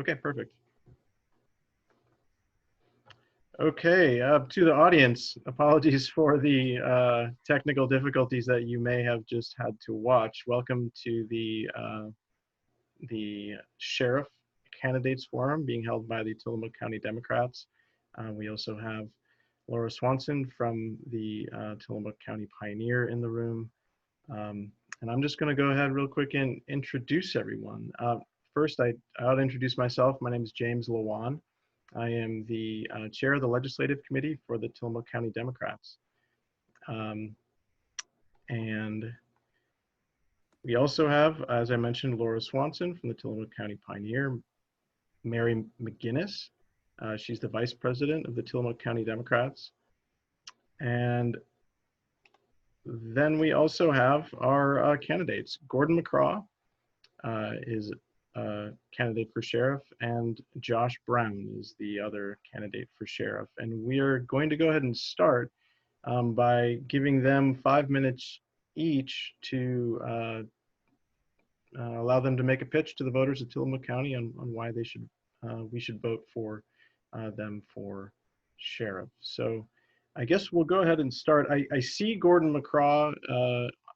Okay, perfect. Okay, to the audience, apologies for the technical difficulties that you may have just had to watch. Welcome to the Sheriff Candidates Forum being held by the Tillamook County Democrats. We also have Laura Swanson from the Tillamook County Pioneer in the room. And I'm just going to go ahead real quick and introduce everyone. First, I'll introduce myself. My name is James Lawan. I am the chair of the Legislative Committee for the Tillamook County Democrats. And we also have, as I mentioned, Laura Swanson from the Tillamook County Pioneer, Mary McGinnis. She's the vice president of the Tillamook County Democrats. And then we also have our candidates. Gordon Mccraw is a candidate for sheriff, and Josh Brown is the other candidate for sheriff. And we are going to go ahead and start by giving them 5 minutes each to allow them to make a pitch to the voters of Tillamook County on why they should we should vote for them for sheriff. So I guess we'll go ahead and start. I see Gordon Mccraw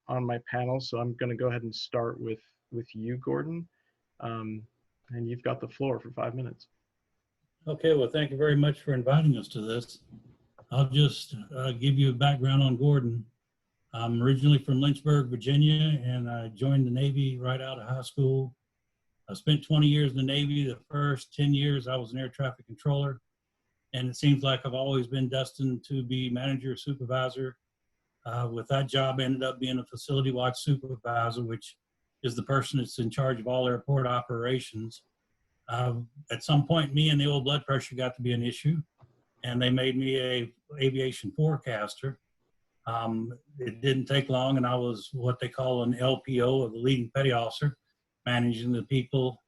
on my panel, so I'm going to go ahead and start with you, Gordon. And you've got the floor for 5 minutes. Okay, well, thank you very much for inviting us to this. I'll just give you a background on Gordon. I'm originally from Lynchburg, Virginia, and I joined the Navy right out of high school. I spent 20 years in the Navy. The first 10 years, I was an air traffic controller. And it seems like I've always been destined to be manager, supervisor. With that job, I ended up being a facility watch supervisor, which is the person that's in charge of all airport operations. At some point, me and the old blood pressure got to be an issue, and they made me a aviation forecaster. It didn't take long, and I was what they call an LPO, or the leading petty officer, managing the people.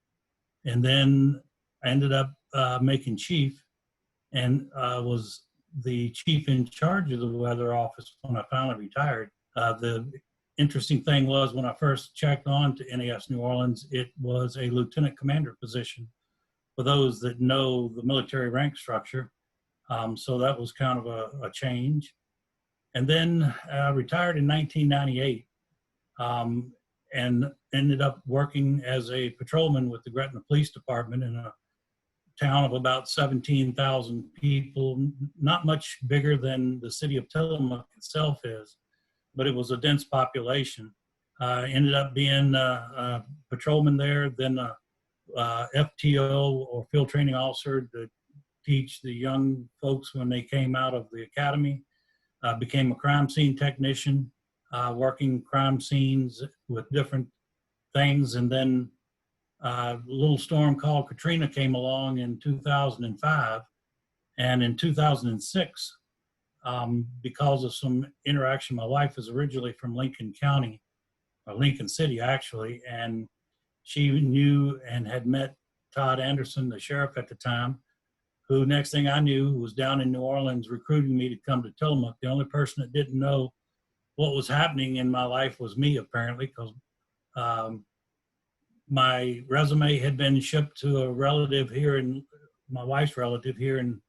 And then I ended up making chief, and was the chief in charge of the weather office when I finally retired. The interesting thing was, when I first checked on to NAS New Orleans, it was a lieutenant commander position for those that know the military rank structure. So that was kind of a change. And then I retired in 1998 and ended up working as a patrolman with the Gretna Police Department in a town of about 17,000 people, not much bigger than the city of Tillamook itself is, but it was a dense population. Ended up being a patrolman there, then a FTO, or field training officer, to teach the young folks when they came out of the academy. Became a crime scene technician, working crime scenes with different things. And then a little storm called Katrina came along in 2005. And in 2006, because of some interaction, my wife is originally from Lincoln County, or Lincoln City actually, and she knew and had met Todd Anderson, the sheriff at the time, who, next thing I knew, was down in New Orleans recruiting me to come to Tillamook. The only person that didn't know what was happening in my life was me, apparently, because my resume had been shipped to a relative here, my wife's relative here in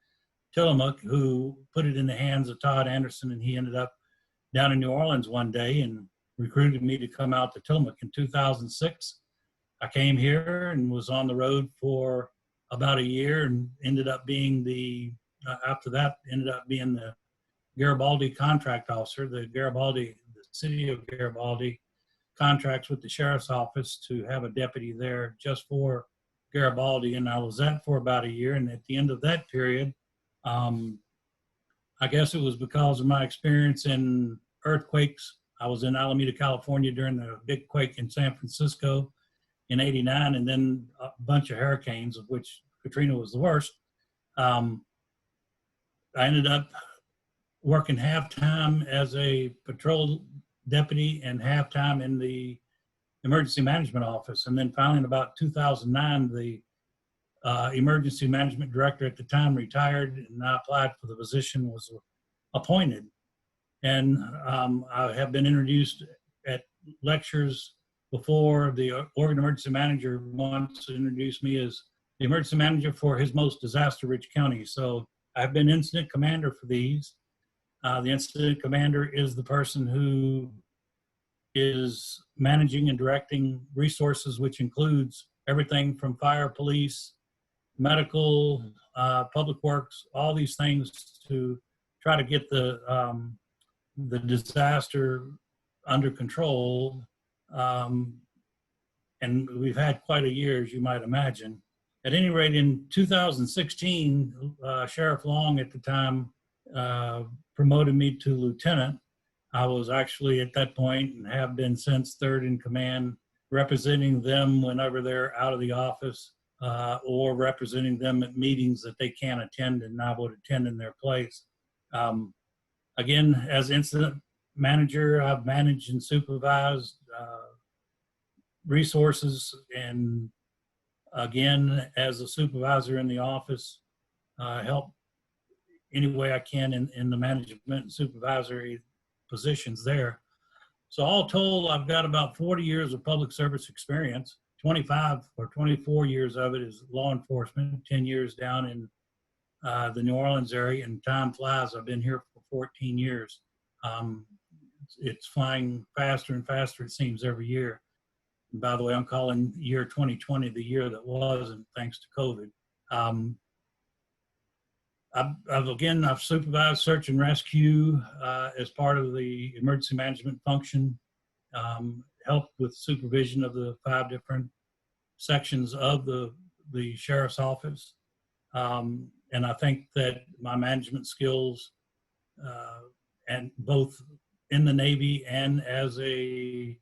Tillamook, who put it in the hands of Todd Anderson, and he ended up down in New Orleans one day and recruited me to come out to Tillamook. In 2006, I came here and was on the road for about a year, and ended up being the Garibaldi contract officer. The city of Garibaldi contracts with the sheriff's office to have a deputy there just for Garibaldi, and I was that for about a year. And at the end of that period, I guess it was because of my experience in earthquakes. I was in Alameda, California during the big quake in San Francisco in '89, and then a bunch of hurricanes, of which Katrina was the worst. I ended up working half-time as a patrol deputy and half-time in the emergency management office. And then finally in about 2009, the emergency management director at the time retired, and I applied for the position, was appointed. And I have been introduced at lectures before. The Oregon emergency manager once introduced me as the emergency manager for his most disaster-rich county. So I've been incident commander for these. The incident commander is the person who is managing and directing resources, which includes everything from fire, police, medical, public works, all these things to try to get the disaster under control. And we've had quite a year, as you might imagine. At any rate, in 2016, Sheriff Long at the time promoted me to lieutenant. I was actually at that point, and have been since, third in command, representing them whenever they're out of the office, or representing them at meetings that they can't attend and I would attend in their place. Again, as incident manager, I've managed and supervised resources, and again, as a supervisor in the office, help any way I can in the management and supervisory positions there. So all told, I've got about 40 years of public service experience. 25 or 24 years of it is law enforcement, 10 years down in the New Orleans area, and time flies. I've been here for 14 years. It's flying faster and faster, it seems, every year. And by the way, I'm calling year 2020 the year that wasn't, thanks to COVID. I've supervised search and rescue as part of the emergency management function, helped with supervision of the 5 different sections of the sheriff's office. And I think that my management skills, and both in the Navy and as a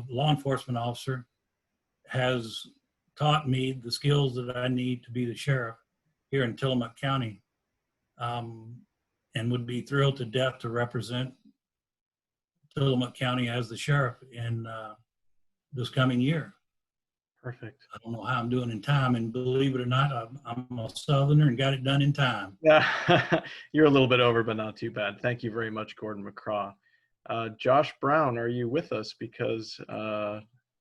law enforcement officer, has taught me the skills that I need to be the sheriff here in Tillamook County, and would be thrilled to death to represent Tillamook County as the sheriff in this coming year. Perfect. I don't know how I'm doing in time, and believe it or not, I'm a Southerner and got it done in time. Yeah, you're a little bit over, but not too bad. Thank you very much, Gordon Mccraw. Josh Brown, are you with us? Because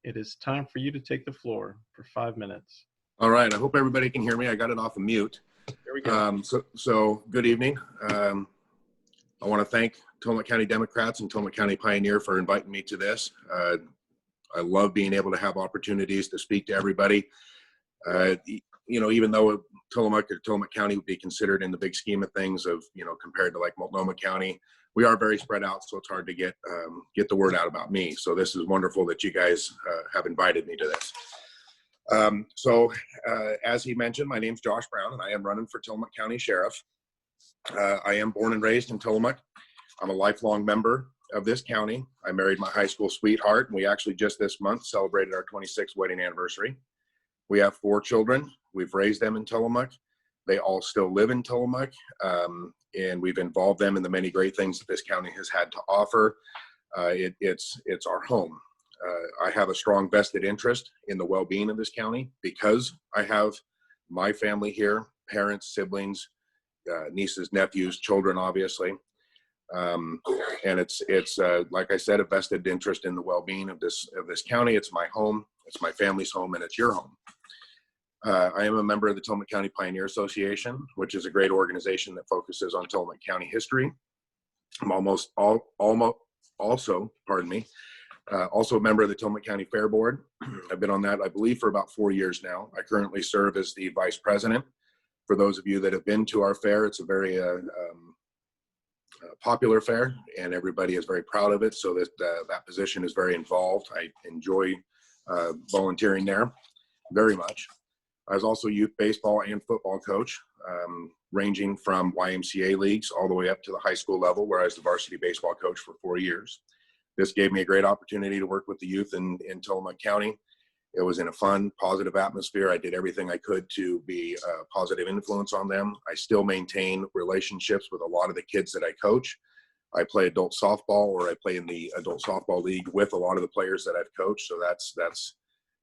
it is time for you to take the floor for 5 minutes. All right. I hope everybody can hear me. I got it off of mute. There we go. So good evening. I want to thank Tillamook County Democrats and Tillamook County Pioneer for inviting me to this. I love being able to have opportunities to speak to everybody. You know, even though Tillamook or Tillamook County would be considered in the big scheme of things of, you know, compared to like Multnomah County, we are very spread out, so it's hard to get the word out about me. So this is wonderful that you guys have invited me to this. As he mentioned, my name's Josh Brown, and I am running for Tillamook County Sheriff. I am born and raised in Tillamook. I'm a lifelong member of this county. I married my high school sweetheart, and we actually just this month celebrated our 26th wedding anniversary. We have 4 children. We've raised them in Tillamook. They all still live in Tillamook, and we've involved them in the many great things that this county has had to offer. It's our home. I have a strong vested interest in the well-being of this county because I have my family here, parents, siblings, nieces, nephews, children, obviously. And it's like I said, a vested interest in the well-being of this county. It's my home, it's my family's home, and it's your home. I am a member of the Tillamook County Pioneer Association, which is a great organization that focuses on Tillamook County history. I'm also a member of the Tillamook County Fair Board. I've been on that, I believe, for about 4 years now. I currently serve as the vice president. For those of you that have been to our fair, it's a very popular fair, and everybody is very proud of it. So that position is very involved. I enjoy volunteering there very much. I was also youth baseball and football coach, ranging from YMCA leagues all the way up to the high school level, where I was the varsity baseball coach for 4 years. This gave me a great opportunity to work with the youth in Tillamook County. It was in a fun, positive atmosphere. I did everything I could to be a positive influence on them. I still maintain relationships with a lot of the kids that I coach. I play adult softball, or I play in the adult softball league with a lot of the players that I've coached. So that's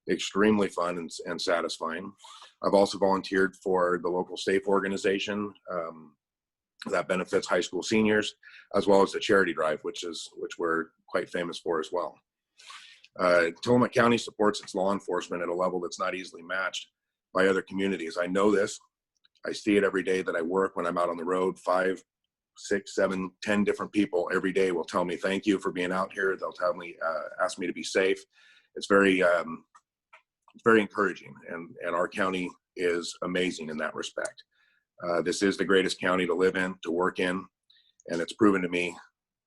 extremely fun and satisfying. I've also volunteered for the local SAFE organization that benefits high school seniors, as well as the charity drive, which we're quite famous for as well. Tillamook County supports its law enforcement at a level that's not easily matched. by other communities. I know this. I see it every day that I work when I'm out on the road. 5, 6, 7, 10 different people every day will tell me thank you for being out here. They'll tell me, ask me to be safe. It's very encouraging, and our county is amazing in that respect. This is the greatest county to live in, to work in, and it's proven to me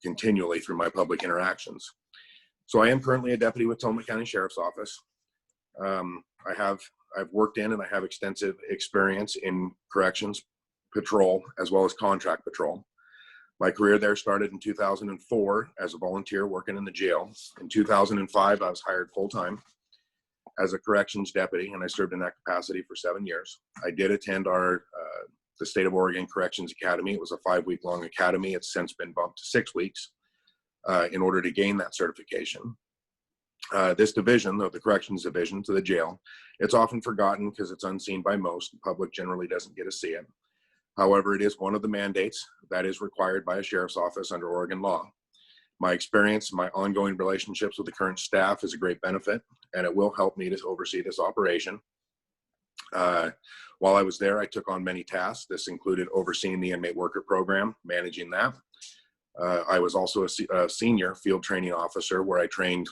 continually through my public interactions. So I am currently a deputy with Tillamook County Sheriff's Office. I've worked in and I have extensive experience in corrections patrol as well as contract patrol. My career there started in 2004 as a volunteer working in the jail. In 2005, I was hired full-time as a corrections deputy, and I served in that capacity for 7 years. I did attend the State of Oregon Corrections Academy. It was a 5-week-long academy. It's since been bumped to 6 weeks in order to gain that certification. This division, the corrections division to the jail, it's often forgotten because it's unseen by most. The public generally doesn't get to see it. However, it is one of the mandates that is required by a sheriff's office under Oregon law. My experience, my ongoing relationships with the current staff is a great benefit, and it will help me to oversee this operation. While I was there, I took on many tasks. This included overseeing the inmate worker program, managing that. I was also a senior field training officer where I trained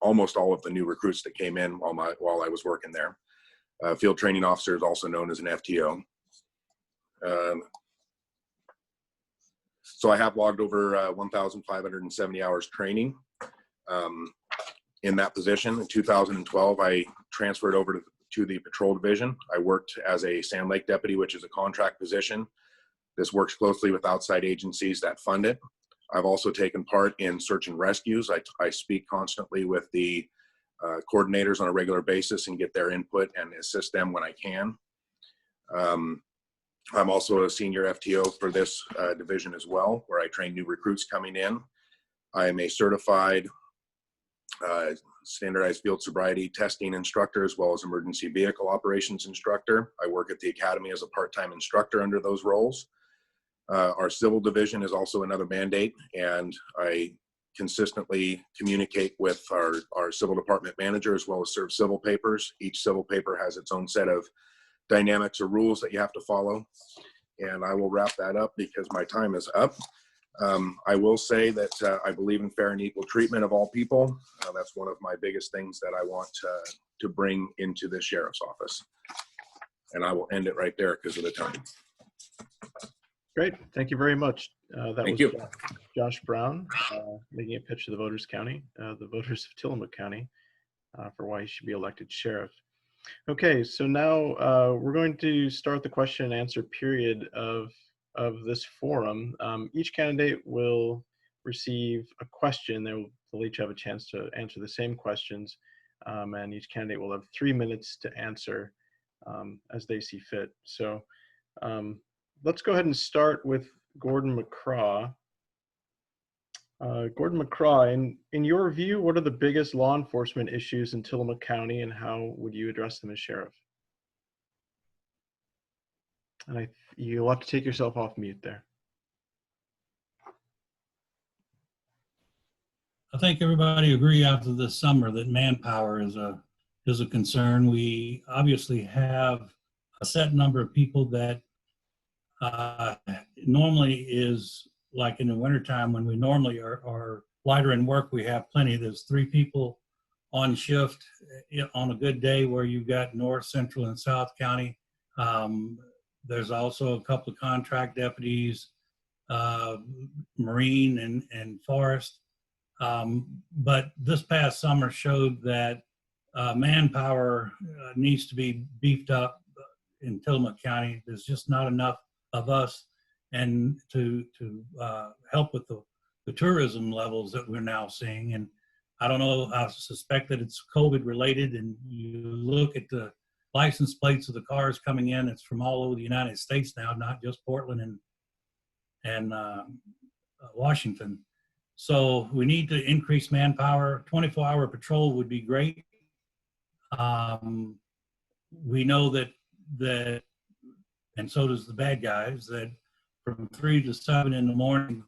almost all of the new recruits that came in while I was working there. Field training officer is also known as an FTO. So I have logged over 1,570 hours training in that position. In 2012, I transferred over to the patrol division. I worked as a Sand Lake deputy, which is a contract position. This works closely with outside agencies that fund it. I've also taken part in search and rescues. I speak constantly with the coordinators on a regular basis and get their input and assist them when I can. I'm also a senior FTO for this division as well, where I train new recruits coming in. I am a certified standardized field sobriety testing instructor, as well as emergency vehicle operations instructor. I work at the academy as a part-time instructor under those roles. Our civil division is also another mandate, and I consistently communicate with our civil department manager as well as serve civil papers. Each civil paper has its own set of dynamics or rules that you have to follow. And I will wrap that up because my time is up. I will say that I believe in fair and equal treatment of all people. That's one of my biggest things that I want to bring into the sheriff's office. And I will end it right there because of the time. Great. Thank you very much. Thank you. Josh Brown making a pitch to the voters of Tillamook County for why he should be elected sheriff. Okay, so now we're going to start the question and answer period of this forum. Each candidate will receive a question. They'll each have a chance to answer the same questions, and each candidate will have 3 minutes to answer as they see fit. So let's go ahead and start with Gordon Mccraw. Gordon Mccraw, in your view, what are the biggest law enforcement issues in Tillamook County, and how would you address them as sheriff? And you'll have to take yourself off mute there. I think everybody agree after this summer that manpower is a concern. We obviously have a set number of people that normally is like in the wintertime when we normally are lighter in work, we have plenty. There's 3 people on shift on a good day where you've got North, Central, and South County. There's also a couple of contract deputies, Marine and Forest. But this past summer showed that manpower needs to be beefed up in Tillamook County. There's just not enough of us, and to help with the tourism levels that we're now seeing. And I don't know, I suspect that it's COVID related, and you look at the license plates of the cars coming in, it's from all over the United States now, not just Portland and Washington. So we need to increase manpower. 24-hour patrol would be great. We know that, and so does the bad guys, that from 3 to 7 in the morning,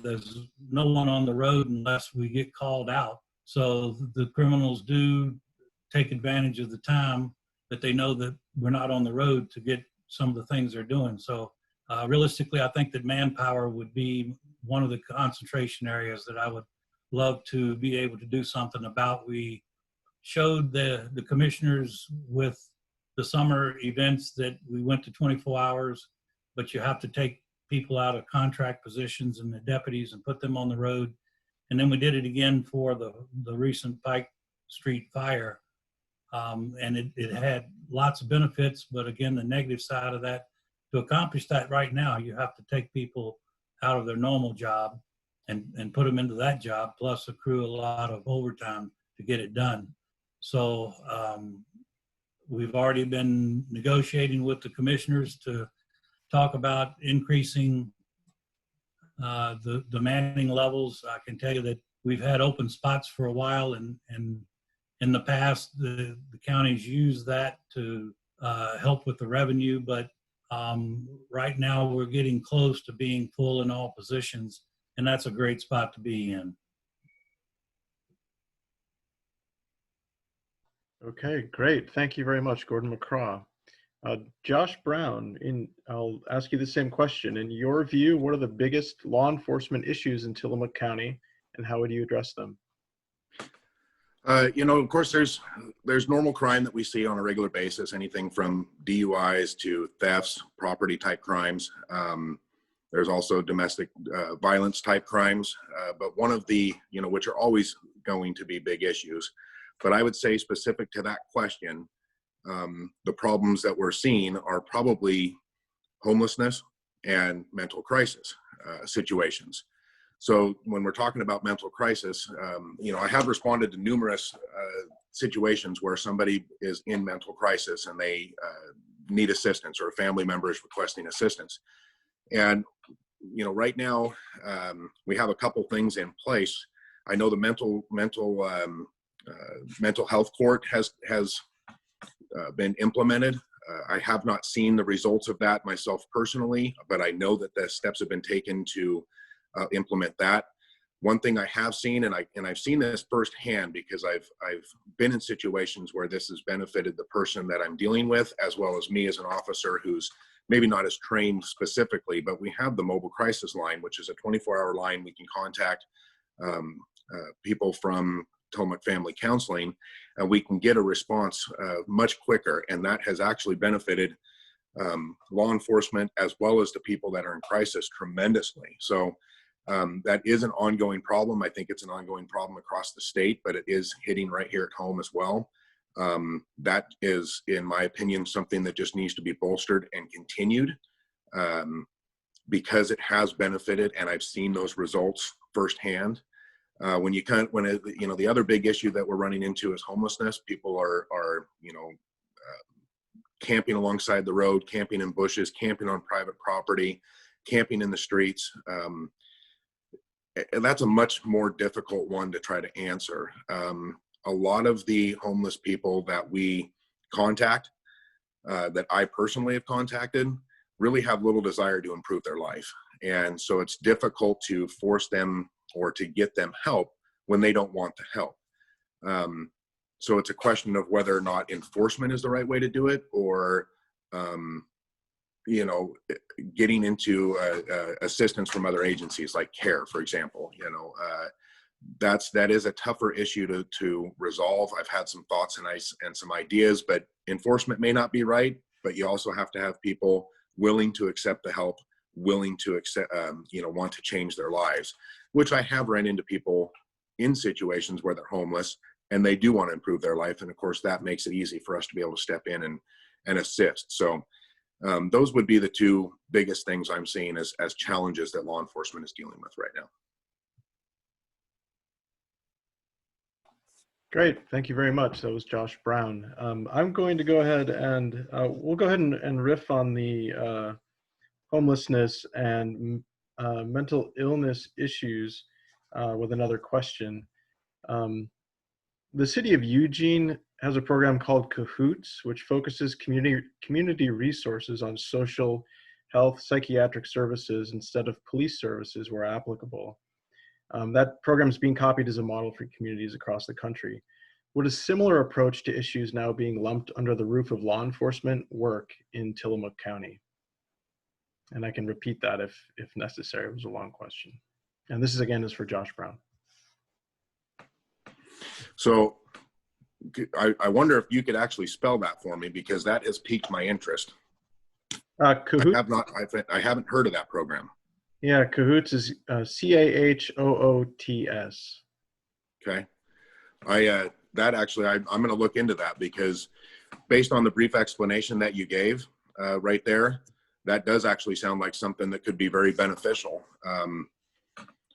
there's no one on the road unless we get called out. So the criminals do take advantage of the time that they know that we're not on the road to get some of the things they're doing. So realistically, I think that manpower would be one of the concentration areas that I would love to be able to do something about. We showed the commissioners with the summer events that we went to 24 hours, but you have to take people out of contract positions and the deputies and put them on the road. And then we did it again for the recent Pike Street fire. And it had lots of benefits, but again, the negative side of that, to accomplish that right now, you have to take people out of their normal job and put them into that job, plus accrue a lot of overtime to get it done. So we've already been negotiating with the commissioners to talk about increasing the manning levels. I can tell you that we've had open spots for a while, and in the past, the counties use that to help with the revenue, but right now we're getting close to being full in all positions, and that's a great spot to be in. Okay, great. Thank you very much, Gordon Mccraw. Josh Brown, I'll ask you the same question. In your view, what are the biggest law enforcement issues in Tillamook County, and how would you address them? Of course, there's normal crime that we see on a regular basis, anything from DUIs to thefts, property type crimes. There's also domestic violence type crimes, but one of the, which are always going to be big issues. But I would say specific to that question, the problems that we're seeing are probably homelessness and mental crisis situations. So when we're talking about mental crisis, I have responded to numerous situations where somebody is in mental crisis and they need assistance, or a family member is requesting assistance. And, right now we have a couple things in place. I know the mental health court has been implemented. I have not seen the results of that myself personally, but I know that the steps have been taken to implement that. One thing I have seen, and I've seen this firsthand because I've been in situations where this has benefited the person that I'm dealing with, as well as me as an officer who's maybe not as trained specifically, but we have the mobile crisis line, which is a 24-hour line. We can contact people from Tillamook Family Counseling, and we can get a response much quicker. And that has actually benefited law enforcement as well as the people that are in crisis tremendously. So that is an ongoing problem. I think it's an ongoing problem across the state, but it is hitting right here at home as well. That is, in my opinion, something that just needs to be bolstered and continued because it has benefited, and I've seen those results firsthand. The other big issue that we're running into is homelessness. People are camping alongside the road, camping in bushes, camping on private property, camping in the streets. And that's a much more difficult one to try to answer. A lot of the homeless people that we contact, that I personally have contacted, really have little desire to improve their life. And so it's difficult to force them or to get them help when they don't want the help. So it's a question of whether or not enforcement is the right way to do it, or getting into assistance from other agencies like CARE, for example. That is a tougher issue to resolve. I've had some thoughts and some ideas, but enforcement may not be right. But you also have to have people willing to accept the help, willing to accept, want to change their lives, which I have run into people in situations where they're homeless and they do want to improve their life. And of course, that makes it easy for us to be able to step in and assist. So those would be the two biggest things I'm seeing as challenges that law enforcement is dealing with right now. Great, thank you very much. That was Josh Brown. I'm going to go ahead and we'll go ahead and riff on the homelessness and mental illness issues with another question. The city of Eugene has a program called Cahoots, which focuses community resources on social, health, psychiatric services instead of police services where applicable. That program is being copied as a model for communities across the country. would a similar approach to issues now being lumped under the roof of law enforcement work in Tillamook County? And I can repeat that if necessary. It was a long question. And this is again is for Josh Brown. So I wonder if you could actually spell that for me, because that has piqued my interest. Cahoots? I haven't heard of that program. Yeah, Cahoots is CAHOOTS. Okay. I'm going to look into that, because based on the brief explanation that you gave right there, that does actually sound like something that could be very beneficial.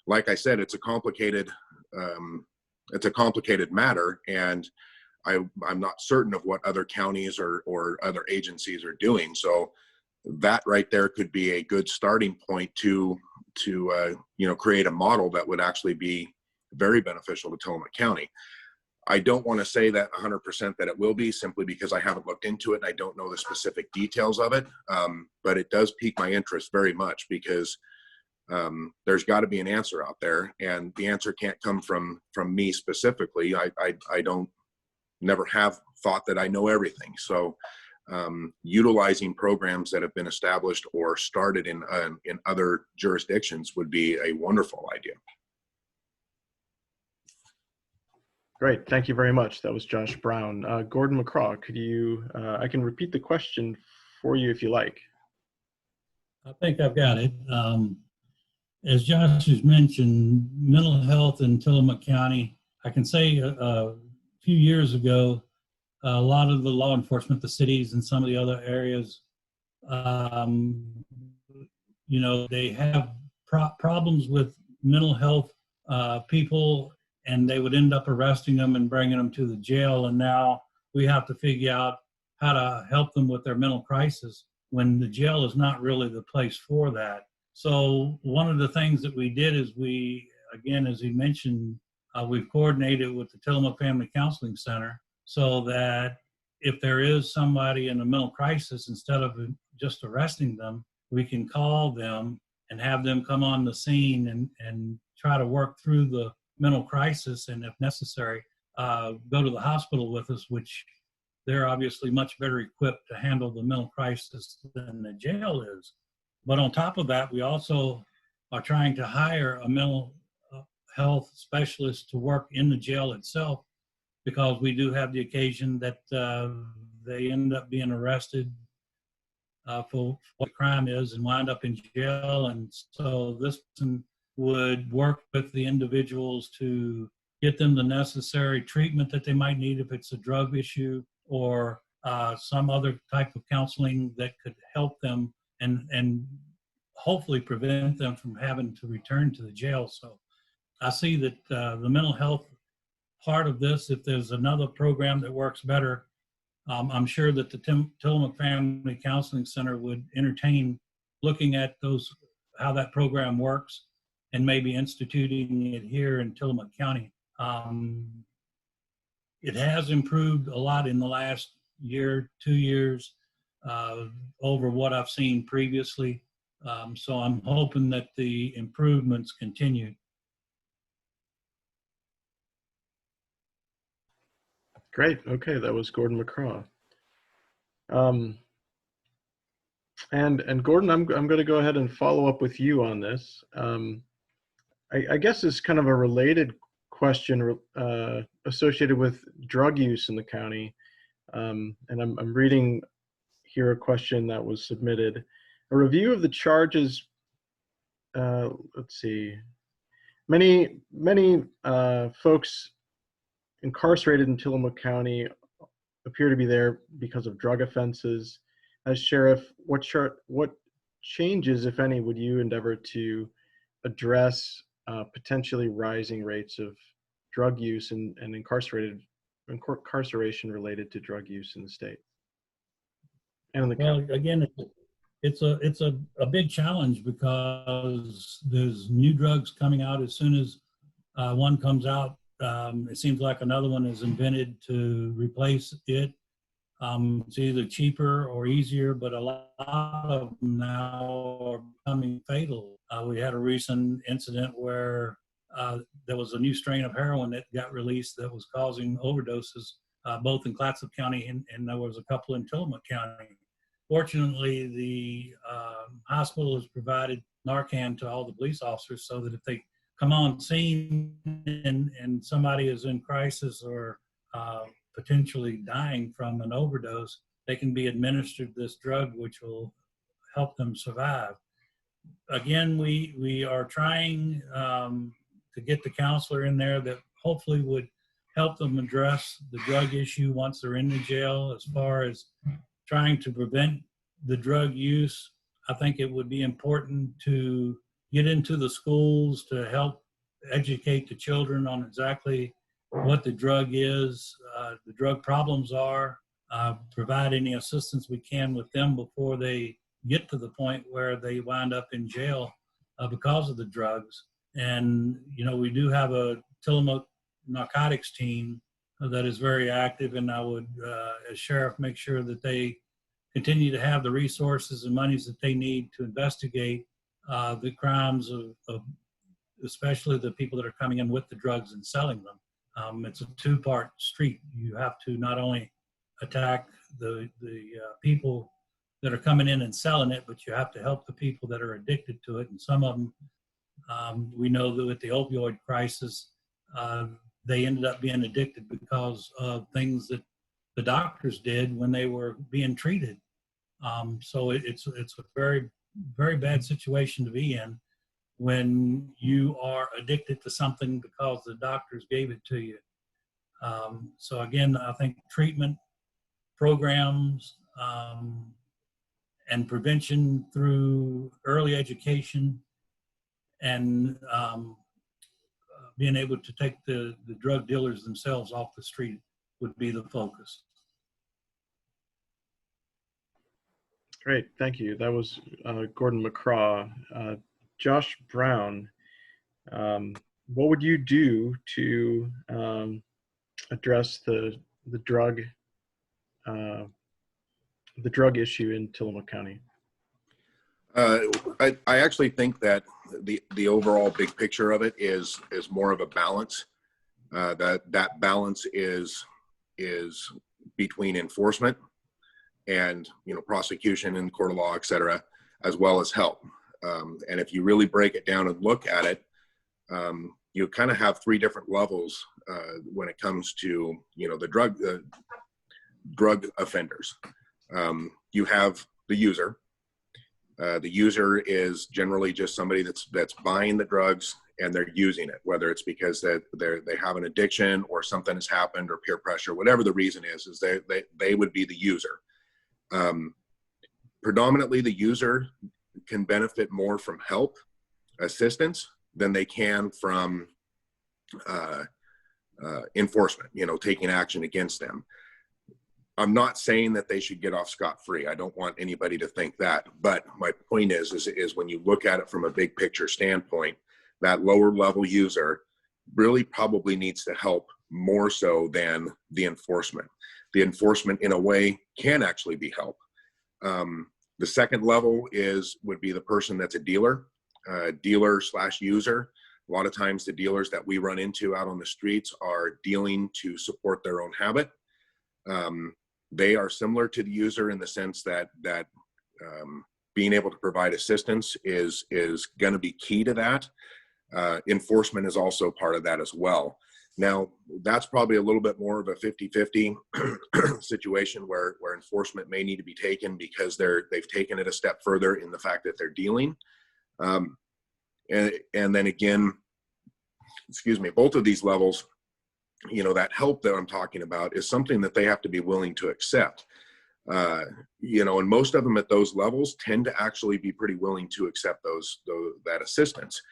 Like I said, it's a complicated matter, and I'm not certain of what other counties or other agencies are doing. So that right there could be a good starting point to create a model that would actually be very beneficial to Tillamook County. I don't want to say that 100% that it will be, simply because I haven't looked into it and I don't know the specific details of it. But it does pique my interest very much, because there's got to be an answer out there, and the answer can't come from me specifically. I never have thought that I know everything. So utilizing programs that have been established or started in other jurisdictions would be a wonderful idea. Great, thank you very much. That was Josh Brown. Gordon Mccraw, could you, I can repeat the question for you if you like. I think I've got it. As Josh has mentioned, mental health in Tillamook County, I can say a few years ago, a lot of the law enforcement, the cities and some of the other areas, they have problems with mental health people, and they would end up arresting them and bringing them to the jail. And now we have to figure out how to help them with their mental crisis, when the jail is not really the place for that. So one of the things that we did is again, as he mentioned, we've coordinated with the Tillamook Family Counseling Center, so that if there is somebody in a mental crisis, instead of just arresting them, we can call them and have them come on the scene and try to work through the mental crisis, and if necessary, go to the hospital with us, which they're obviously much better equipped to handle the mental crisis than the jail is. But on top of that, we also are trying to hire a mental health specialist to work in the jail itself, because we do have the occasion that they end up being arrested for what the crime is and wind up in jail. And so this person would work with the individuals to get them the necessary treatment that they might need if it's a drug issue, or some other type of counseling that could help them and hopefully prevent them from having to return to the jail. So I see that the mental health part of this, if there's another program that works better, I'm sure that the Tillamook Family Counseling Center would entertain looking at how that program works, and maybe instituting it here in Tillamook County. It has improved a lot in the last year, 2 years, over what I've seen previously. So I'm hoping that the improvements continue. Great, okay, that was Gordon Mccraw. And Gordon, I'm going to go ahead and follow up with you on this. I guess it's kind of a related question associated with drug use in the county. And I'm reading here a question that was submitted. A review of the charges, let's see, many folks incarcerated in Tillamook County appear to be there because of drug offenses. As sheriff, what changes, if any, would you endeavor to address potentially rising rates of drug use and incarceration related to drug use in the state and in the county? Well, again, it's a big challenge, because there's new drugs coming out. As soon as one comes out, it seems like another one is invented to replace it. It's either cheaper or easier, but a lot of them now are becoming fatal. We had a recent incident where there was a new strain of heroin that got released that was causing overdoses, both in Clatsop County and there was a couple in Tillamook County. Fortunately, the hospital has provided Narcan to all the police officers so that if they come on scene and somebody is in crisis or potentially dying from an overdose, they can be administered this drug, which will help them survive. Again, we are trying to get the counselor in there that hopefully would help them address the drug issue once they're in the jail. As far as trying to prevent the drug use, I think it would be important to get into the schools to help educate the children on exactly what the drug is, the drug problems are, provide any assistance we can with them before they get to the point where they wind up in jail because of the drugs. And, you know, we do have a Tillamook narcotics team that is very active, and I would, as sheriff, make sure that they continue to have the resources and monies that they need to investigate the crimes of especially the people that are coming in with the drugs and selling them. It's a two-part street. You have to not only attack the people that are coming in and selling it, but you have to help the people that are addicted to it. And some of them, we know that with the opioid crisis, they ended up being addicted because of things that the doctors did when they were being treated. So it's a very, very bad situation to be in when you are addicted to something because the doctors gave it to you. So again, I think treatment programs and prevention through early education and being able to take the drug dealers themselves off the street would be the focus. Great, thank you. That was Gordon Mccraw. Josh Brown, what would you do to address the drug issue in Tillamook County? I actually think that the overall big picture of it is more of a balance. That balance is between enforcement and, you know, prosecution and court of law, et cetera, as well as help. And if you really break it down and look at it, you kind of have three different levels when it comes to, you know, the drug offenders. You have the user. The user is generally just somebody that's buying the drugs and they're using it, whether it's because they have an addiction or something has happened or peer pressure, whatever the reason is they would be the user. Predominantly, the user can benefit more from help, assistance, than they can from enforcement, you know, taking action against them. I'm not saying that they should get off scot-free. I don't want anybody to think that. But my point is when you look at it from a big picture standpoint, that lower level user really probably needs to help more so than the enforcement. The enforcement, in a way, can actually be help. The second level would be the person that's a dealer / user. A lot of times the dealers that we run into out on the streets are dealing to support their own habit. They are similar to the user in the sense that being able to provide assistance is going to be key to that. Enforcement is also part of that as well. Now, that's probably a little bit more of a 50-50 situation where enforcement may need to be taken because they've taken it a step further in the fact that they're dealing. And then again, both of these levels, you know, that help that I'm talking about is something that they have to be willing to accept. You know, and most of them at those levels tend to actually be pretty willing to accept that assistance.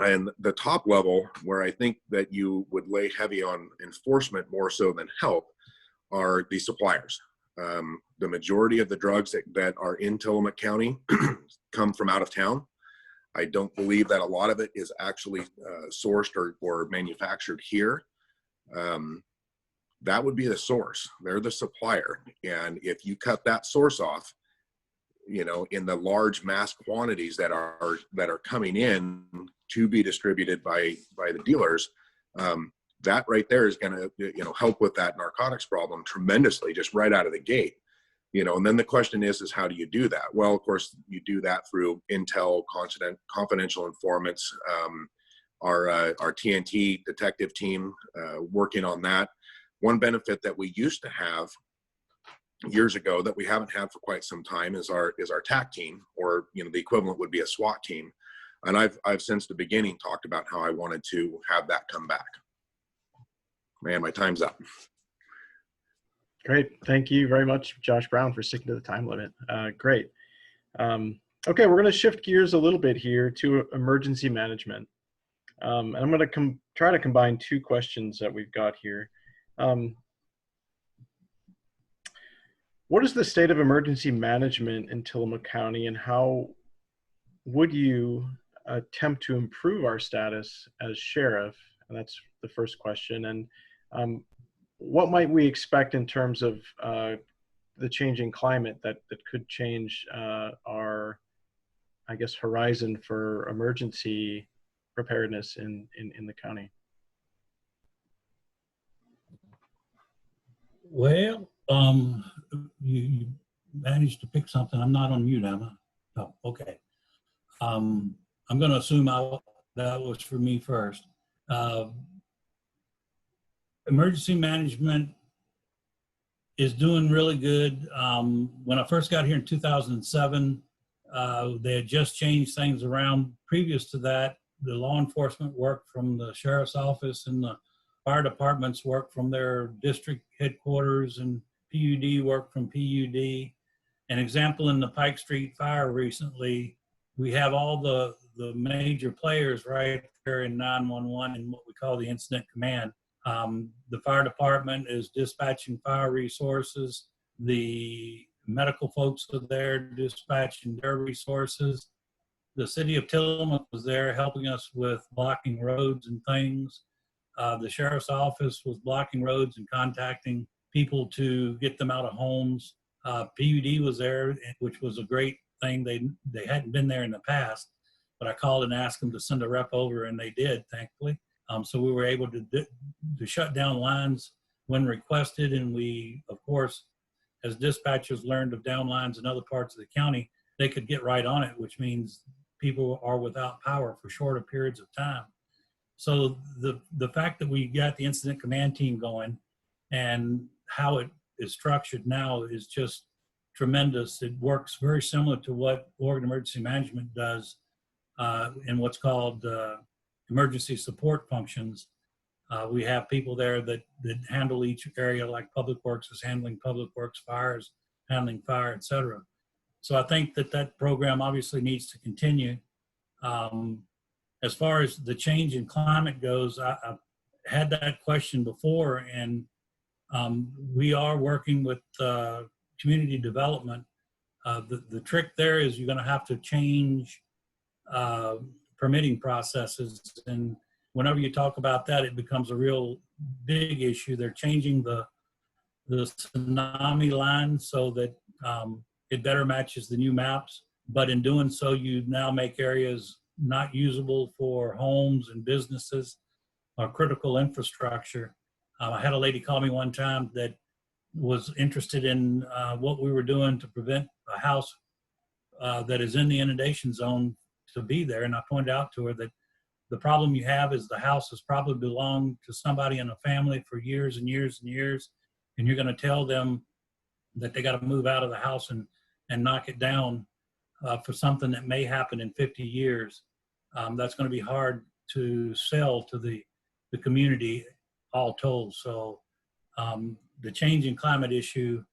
And the top level, where I think that you would lay heavy on enforcement more so than help, are the suppliers. The majority of the drugs that are in Tillamook County come from out of town. I don't believe that a lot of it is actually sourced or manufactured here. That would be the source. They're the supplier. And if you cut that source off, you know, in the large mass quantities that are coming in, to be distributed by the dealers, that right there is going to help with that narcotics problem tremendously, just right out of the gate. And then the question is how do you do that? Well, of course, you do that through intel, confidential informants, our TNT detective team working on that. One benefit that we used to have years ago that we haven't had for quite some time is our TAC team, or the equivalent would be a SWAT team. And I've since the beginning talked about how I wanted to have that come back. Man, my time's up. Great. Thank you very much, Josh Brown, for sticking to the time limit. Great. Okay, we're going to shift gears a little bit here to emergency management. And I'm going to try to combine two questions that we've got here. What is the state of emergency management in Tillamook County, and how would you attempt to improve our status as sheriff? And that's the first question. And what might we expect in terms of the changing climate that could change our, I guess, horizon for emergency preparedness in the county? Well, you managed to pick something. I'm not on mute, am I? No, okay. I'm going to assume that was for me first. Emergency management is doing really good. When I first got here in 2007, they had just changed things around. Previous to that, the law enforcement worked from the sheriff's office, and the fire departments worked from their district headquarters, and PUD worked from PUD. An example, in the Pike Street fire recently, we have all the major players right there in 911 and what we call the incident command. The fire department is dispatching fire resources. The medical folks are there dispatching their resources. The city of Tillamook was there helping us with blocking roads and things. The sheriff's office was blocking roads and contacting people to get them out of homes. PUD was there, which was a great thing. They hadn't been there in the past, but I called and asked them to send a rep over, and they did, thankfully. So we were able to shut down lines when requested, and we, of course, as dispatchers learned of down lines in other parts of the county, they could get right on it, which means people are without power for shorter periods of time. So the fact that we got the incident command team going and how it is structured now is just tremendous. It works very similar to what Oregon Emergency Management does in what's called emergency support functions. We have people there that handle each area, like Public Works is handling Public Works, fires handling fire, etc. So I think that program obviously needs to continue. As far as the change in climate goes, I've had that question before, and we are working with community development. The trick there is you're going to have to change permitting processes, and whenever you talk about that, it becomes a real big issue. They're changing the tsunami line so that it better matches the new maps, but in doing so, you now make areas not usable for homes and businesses or critical infrastructure. I had a lady call me one time that was interested in what we were doing to prevent a house that is in the inundation zone to be there. And I pointed out to her that the problem you have is the house has probably belonged to somebody in a family for years and years and years. And you're going to tell them that they got to move out of the house and knock it down for something that may happen in 50 years. That's going to be hard to sell to the community, all told. So the changing climate issue,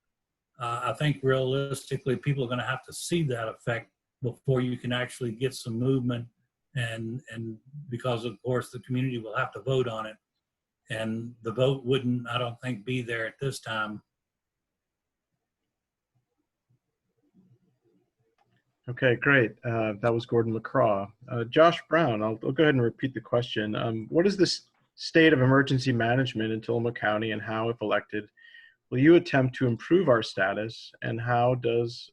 I think realistically, people are going to have to see that effect before you can actually get some movement. And because, of course, the community will have to vote on it. And the vote wouldn't, I don't think, be there at this time. Okay, great. That was Gordon Mccraw. Josh Brown, I'll go ahead and repeat the question. What is the state of emergency management in Tillamook County, and how, if elected, will you attempt to improve our status, and how does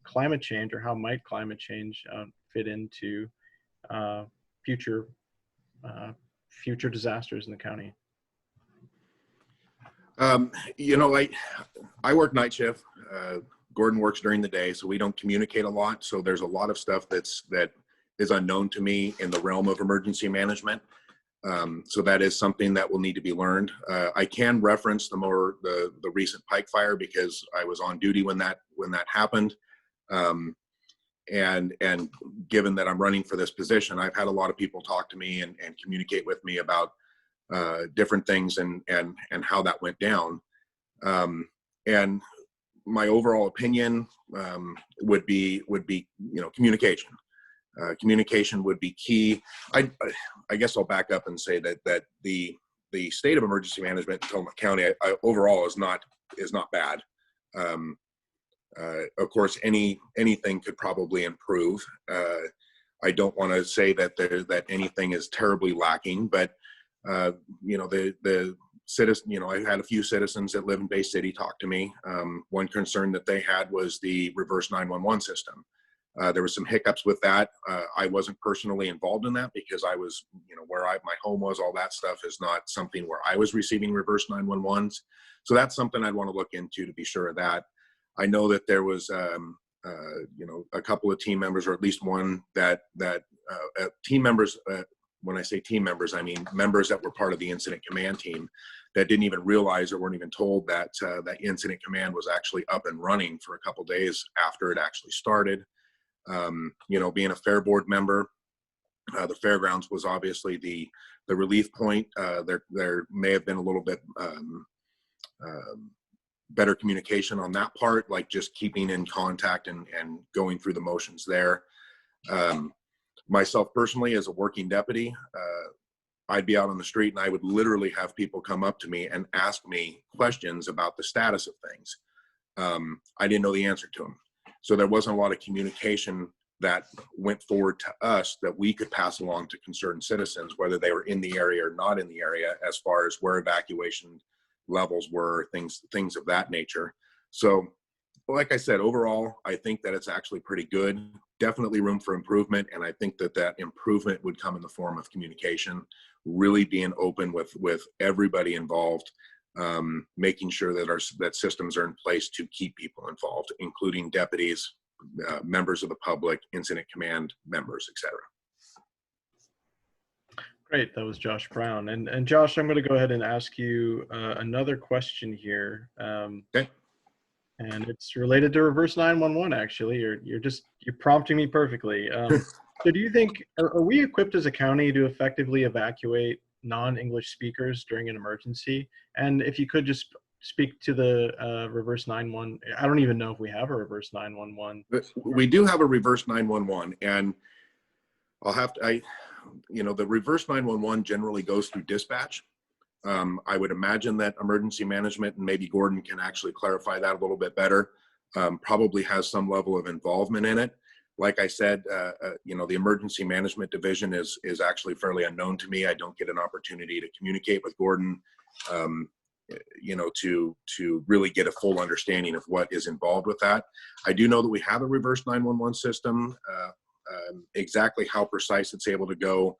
climate change, or how might climate change fit into future future disasters in the county? You know, I work night shift. Gordon works during the day, so we don't communicate a lot. So there's a lot of stuff that is unknown to me in the realm of emergency management. So that is something that will need to be learned. I can reference the recent Pike fire because I was on duty when that happened. And given that I'm running for this position, I've had a lot of people talk to me and communicate with me about different things and how that went down. And my overall opinion would be communication. Communication would be key. I guess I'll back up and say that the state of emergency management in Tillamook County overall is not bad. Of course, anything could probably improve. I don't want to say that anything is terribly lacking, but the citizen, I had a few citizens that live in Bay City talk to me. One concern that they had was the reverse 911 system. There was some hiccups with that. I wasn't personally involved in that because I was, where my home was, all that stuff is not something where I was receiving reverse 911s. So that's something I'd want to look into to be sure of that. I know that there was, a couple of team members, or at least one that team members, when I say team members, I mean members that were part of the incident command team that didn't even realize or weren't even told that that incident command was actually up and running for a couple of days after it actually started. Being a fair board member, the fairgrounds was obviously the relief point. There may have been a little bit better communication on that part, like just keeping in contact and going through the motions there. Myself personally, as a working deputy, I'd be out on the street and I would literally have people come up to me and ask me questions about the status of things. I didn't know the answer to them. So there wasn't a lot of communication that went forward to us that we could pass along to concerned citizens, whether they were in the area or not in the area, as far as where evacuation levels were, things of that nature. So like I said, overall, I think that it's actually pretty good. Definitely room for improvement. And I think that improvement would come in the form of communication, really being open with everybody involved, making sure that systems are in place to keep people involved, including deputies, members of the public, incident command members, etc. Great, that was Josh Brown. And Josh, I'm going to go ahead and ask you another question here. Okay. And it's related to reverse 911. Actually, you're prompting me perfectly. So, do you think are we equipped as a county to effectively evacuate non-English speakers during an emergency? And if you could just speak to the reverse 911. I don't even know if we have a reverse 911. We do have a reverse 911, and the reverse 911 generally goes through dispatch. I would imagine that emergency management, and maybe Gordon can actually clarify that a little bit better, probably has some level of involvement in it. Like I said, the emergency management division is actually fairly unknown to me. I don't get an opportunity to communicate with Gordon, to really get a full understanding of what is involved with that. I do know that we have a reverse 911 system. Exactly how precise it's able to go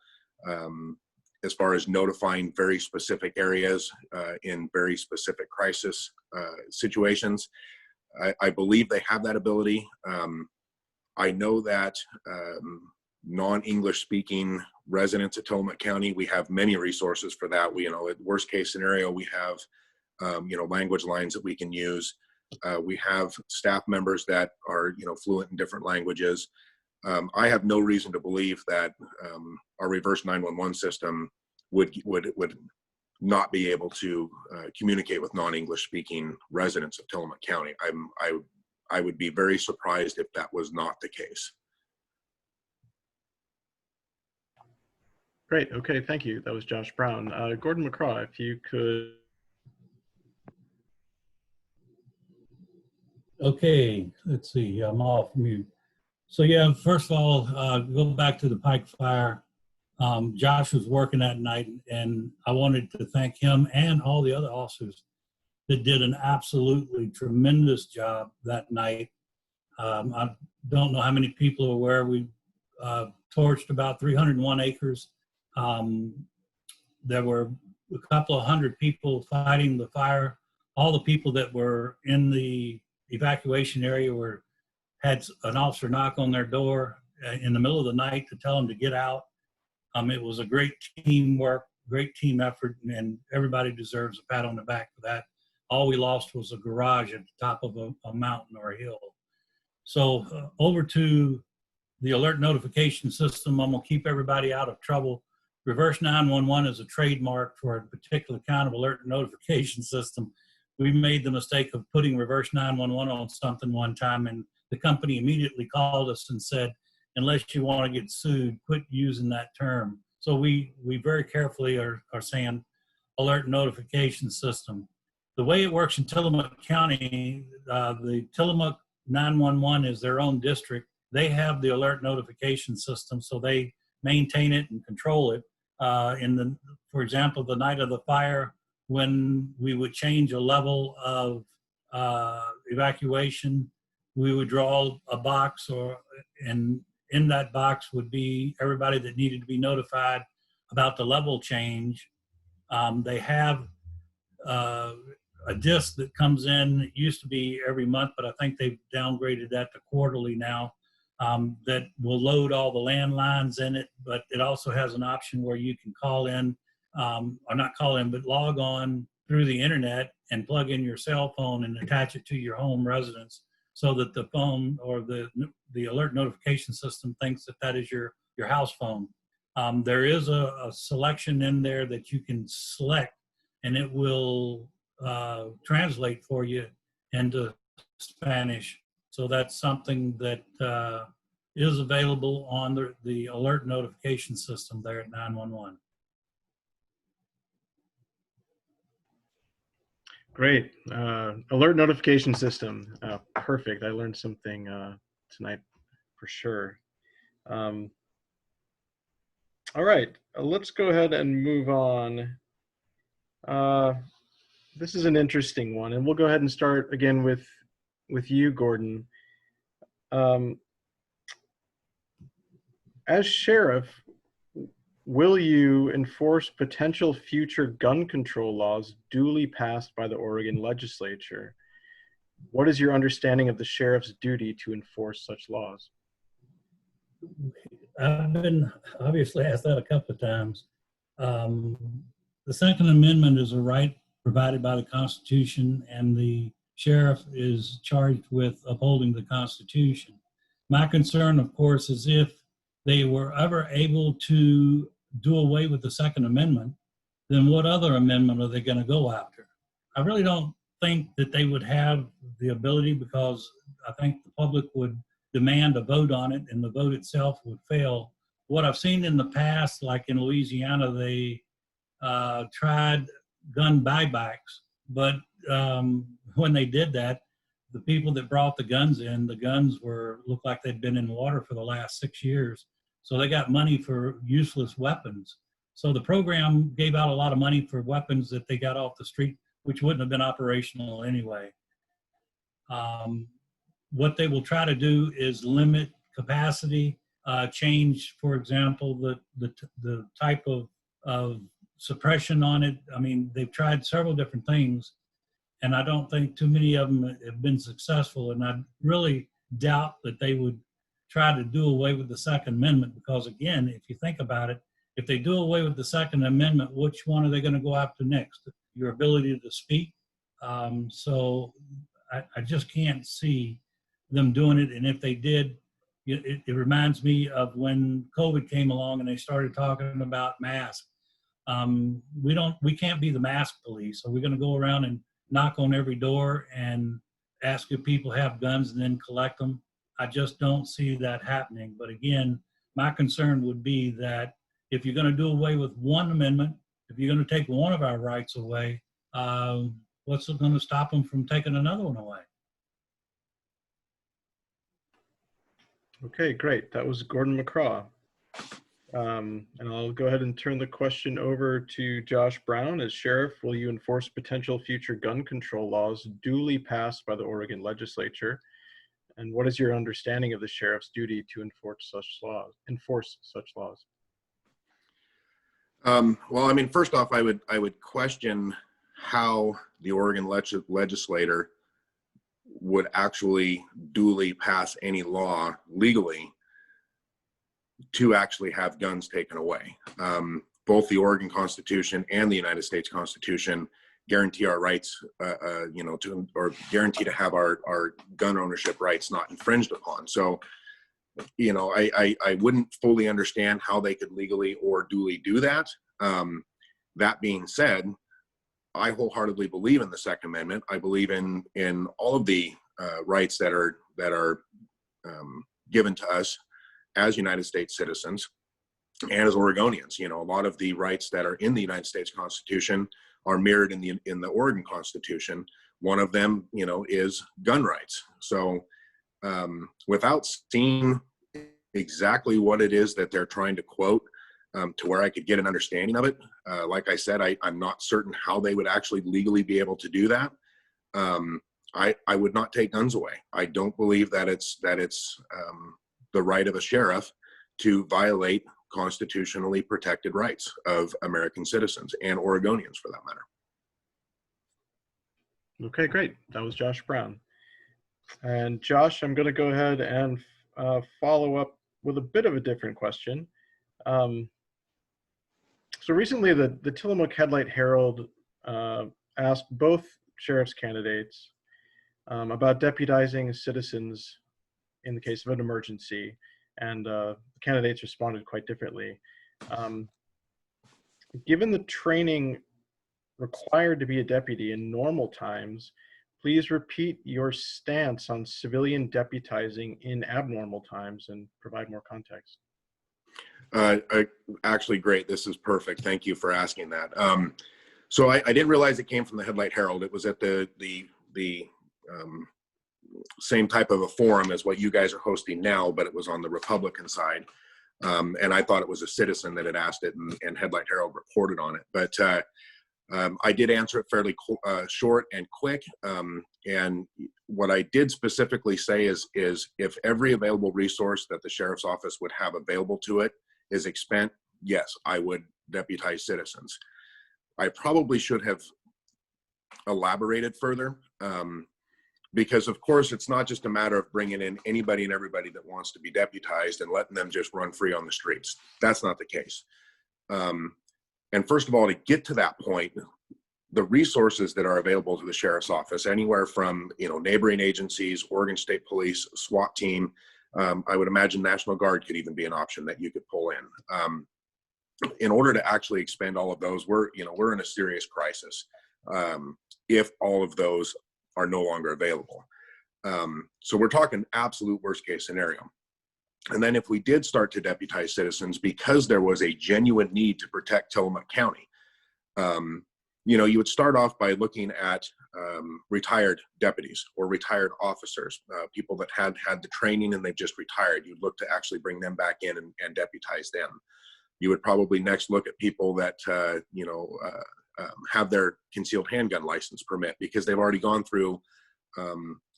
as far as notifying very specific areas in very specific crisis situations. I believe they have that ability. I know that non-English speaking residents of Tillamook County, we have many resources for that. At worst case scenario, we have, language lines that we can use. We have staff members that are, fluent in different languages. I have no reason to believe that our reverse 911 system would not be able to communicate with non-English speaking residents of Tillamook County. I would be very surprised if that was not the case. Great. Okay. Thank you. That was Josh Brown. Gordon Mccraw, if you could. Okay. Let's see. I'm off mute. So yeah, first of all, go back to the Pike fire. Josh was working that night, and I wanted to thank him and all the other officers that did an absolutely tremendous job that night. I don't know how many people are aware we torched about 301 acres. There were a couple of hundred people fighting the fire. All the people that were in the evacuation area had an officer knock on their door in the middle of the night to tell them to get out. It was a great teamwork, great team effort, and everybody deserves a pat on the back for that. All we lost was a garage at the top of a mountain or a hill. So over to the alert notification system. I'm gonna keep everybody out of trouble. Reverse 911 is a trademark for a particular kind of alert notification system. We made the mistake of putting reverse 911 on something one time, and the company immediately called us and said, unless you want to get sued, quit using that term. So we very carefully are saying alert notification system. The way it works in Tillamook County, the Tillamook 911 is their own district. They have the alert notification system, so they maintain it and control it. For example, the night of the fire, when we would change a level of evacuation, we would draw a box, and in that box would be everybody that needed to be notified about the level change. They have a disc that comes in. It used to be every month, but I think they've downgraded that to quarterly now. That will load all the landlines in it, but it also has an option where you can call in, or not call in, but log on through the internet and plug in your cell phone and attach it to your home residence, so that the phone or the alert notification system thinks that that is your house phone. There is a selection in there that you can select, and it will translate for you into Spanish. So that's something that is available on the alert notification system there at 911. Great. Alert notification system. Perfect. I learned something tonight for sure. All right, let's go ahead and move on. This is an interesting one, and we'll go ahead and start again with you, Gordon. As sheriff, will you enforce potential future gun control laws duly passed by the Oregon legislature? What is your understanding of the sheriff's duty to enforce such laws? I've been obviously asked that a couple of times. The Second Amendment is a right provided by the Constitution, and the sheriff is charged with upholding the Constitution. My concern, of course, is if they were ever able to do away with the Second Amendment, then what other amendment are they going to go after? I really don't think that they would have the ability, because I think the public would demand a vote on it, and the vote itself would fail. What I've seen in the past, like in Louisiana, they tried gun buybacks, but when they did that, the people that brought the guns looked like they'd been in water for the last 6 years. So they got money for useless weapons. So the program gave out a lot of money for weapons that they got off the street, which wouldn't have been operational anyway. What they will try to do is limit capacity, change, for example, the type of suppression on it. I mean, they've tried several different things, and I don't think too many of them have been successful. And I really doubt that they would try to do away with the Second Amendment, because again, if you think about it, if they do away with the Second Amendment, which one are they going to go after next? Your ability to speak. So I just can't see them doing it. And if they did, it reminds me of when COVID came along and they started talking about masks. We can't be the mask police. Are we going to go around and knock on every door and ask if people have guns and then collect them? I just don't see that happening. But again, my concern would be that if you're going to do away with one amendment, if you're going to take one of our rights away, what's going to stop them from taking another one away? Okay, great. That was Gordon Mccraw. And I'll go ahead and turn the question over to Josh Brown. As sheriff, will you enforce potential future gun control laws duly passed by the Oregon legislature? And what is your understanding of the sheriff's duty to enforce such laws? Well, I mean, first off, I would question how the Oregon legislator would actually duly pass any law legally to actually have guns taken away. Both the Oregon Constitution and the United States Constitution guarantee our rights, or guarantee to have our gun ownership rights not infringed upon. So, I wouldn't fully understand how they could legally or duly do that. That being said, I wholeheartedly believe in the Second Amendment. I believe in all of the rights that are given to us as United States citizens and as Oregonians. A lot of the rights that are in the United States Constitution are mirrored in the Oregon Constitution. One of them, is gun rights. So without seeing exactly what it is that they're trying to quote, to where I could get an understanding of it, like I said, I'm not certain how they would actually legally be able to do that. I would not take guns away. I don't believe that it's the right of a sheriff to violate constitutionally protected rights of American citizens and Oregonians, for that matter. Okay, great. That was Josh Brown. And Josh, I'm going to go ahead and follow up with a bit of a different question. So recently, the Tillamook Headlight Herald asked both sheriff's candidates about deputizing citizens in the case of an emergency, and the candidates responded quite differently. Given the training required to be a deputy in normal times, please repeat your stance on civilian deputizing in abnormal times and provide more context. Actually, great. This is perfect. Thank you for asking that. So I didn't realize it came from the Headlight Herald. It was at the same type of a forum as what you guys are hosting now, but it was on the Republican side. And I thought it was a citizen that had asked it, and Headlight Herald reported on it. But I did answer it fairly short and quick. And what I did specifically say is if every available resource that the sheriff's office would have available to it is expended, yes, I would deputize citizens. I probably should have elaborated further, because of course it's not just a matter of bringing in anybody and everybody that wants to be deputized and letting them just run free on the streets. That's not the case. And first of all, to get to that point, the resources that are available to the sheriff's office, anywhere from neighboring agencies, Oregon State Police, SWAT team, I would imagine National Guard could even be an option that you could pull in order to actually expend all of those. We're in a serious crisis if all of those are no longer available. So we're talking absolute worst case scenario. And then if we did start to deputize citizens because there was a genuine need to protect Tillamook County, you would start off by looking at retired deputies or retired officers, people that had the training and they've just retired. You'd look to actually bring them back in and deputize them. You would probably next look at people that, have their concealed handgun license permit, because they've already gone through,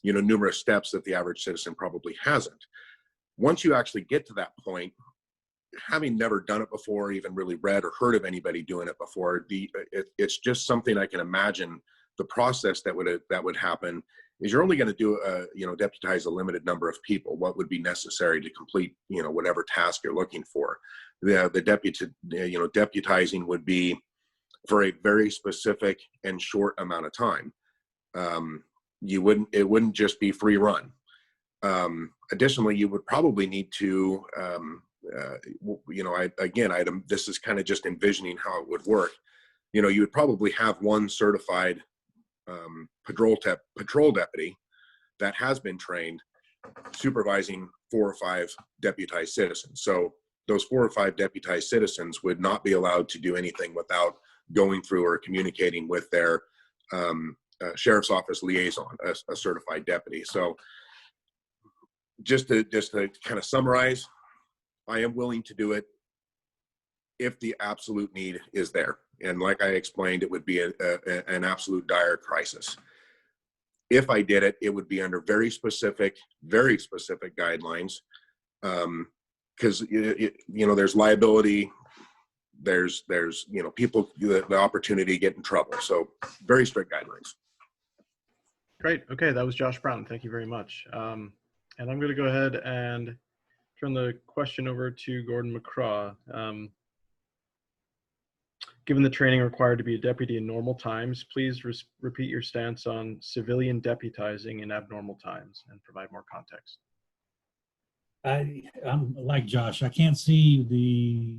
numerous steps that the average citizen probably hasn't. Once you actually get to that point, having never done it before, even really read or heard of anybody doing it before, it's just something I can imagine. The process that would happen is you're only going to do deputize a limited number of people. What would be necessary to complete whatever task you're looking for. The deputizing would be for a very specific and short amount of time. It wouldn't just be free run. Additionally, you would probably need to, this is kind of just envisioning how it would work. You would probably have one certified patrol deputy that has been trained supervising 4 or 5 deputized citizens. So those 4 or 5 deputized citizens would not be allowed to do anything without going through or communicating with their sheriff's office liaison, a certified deputy. So just to kind of summarize, I am willing to do it if the absolute need is there. And like I explained, it would be an absolute dire crisis. if I did it, it would be under very specific guidelines. Because there's liability, there's people, the opportunity to get in trouble. So very strict guidelines. Great. Okay, that was Josh Brown. Thank you very much. And I'm going to go ahead and turn the question over to Gordon Mccraw. Given the training required to be a deputy in normal times, please repeat your stance on civilian deputizing in abnormal times and provide more context. I'm like Josh. I can't see the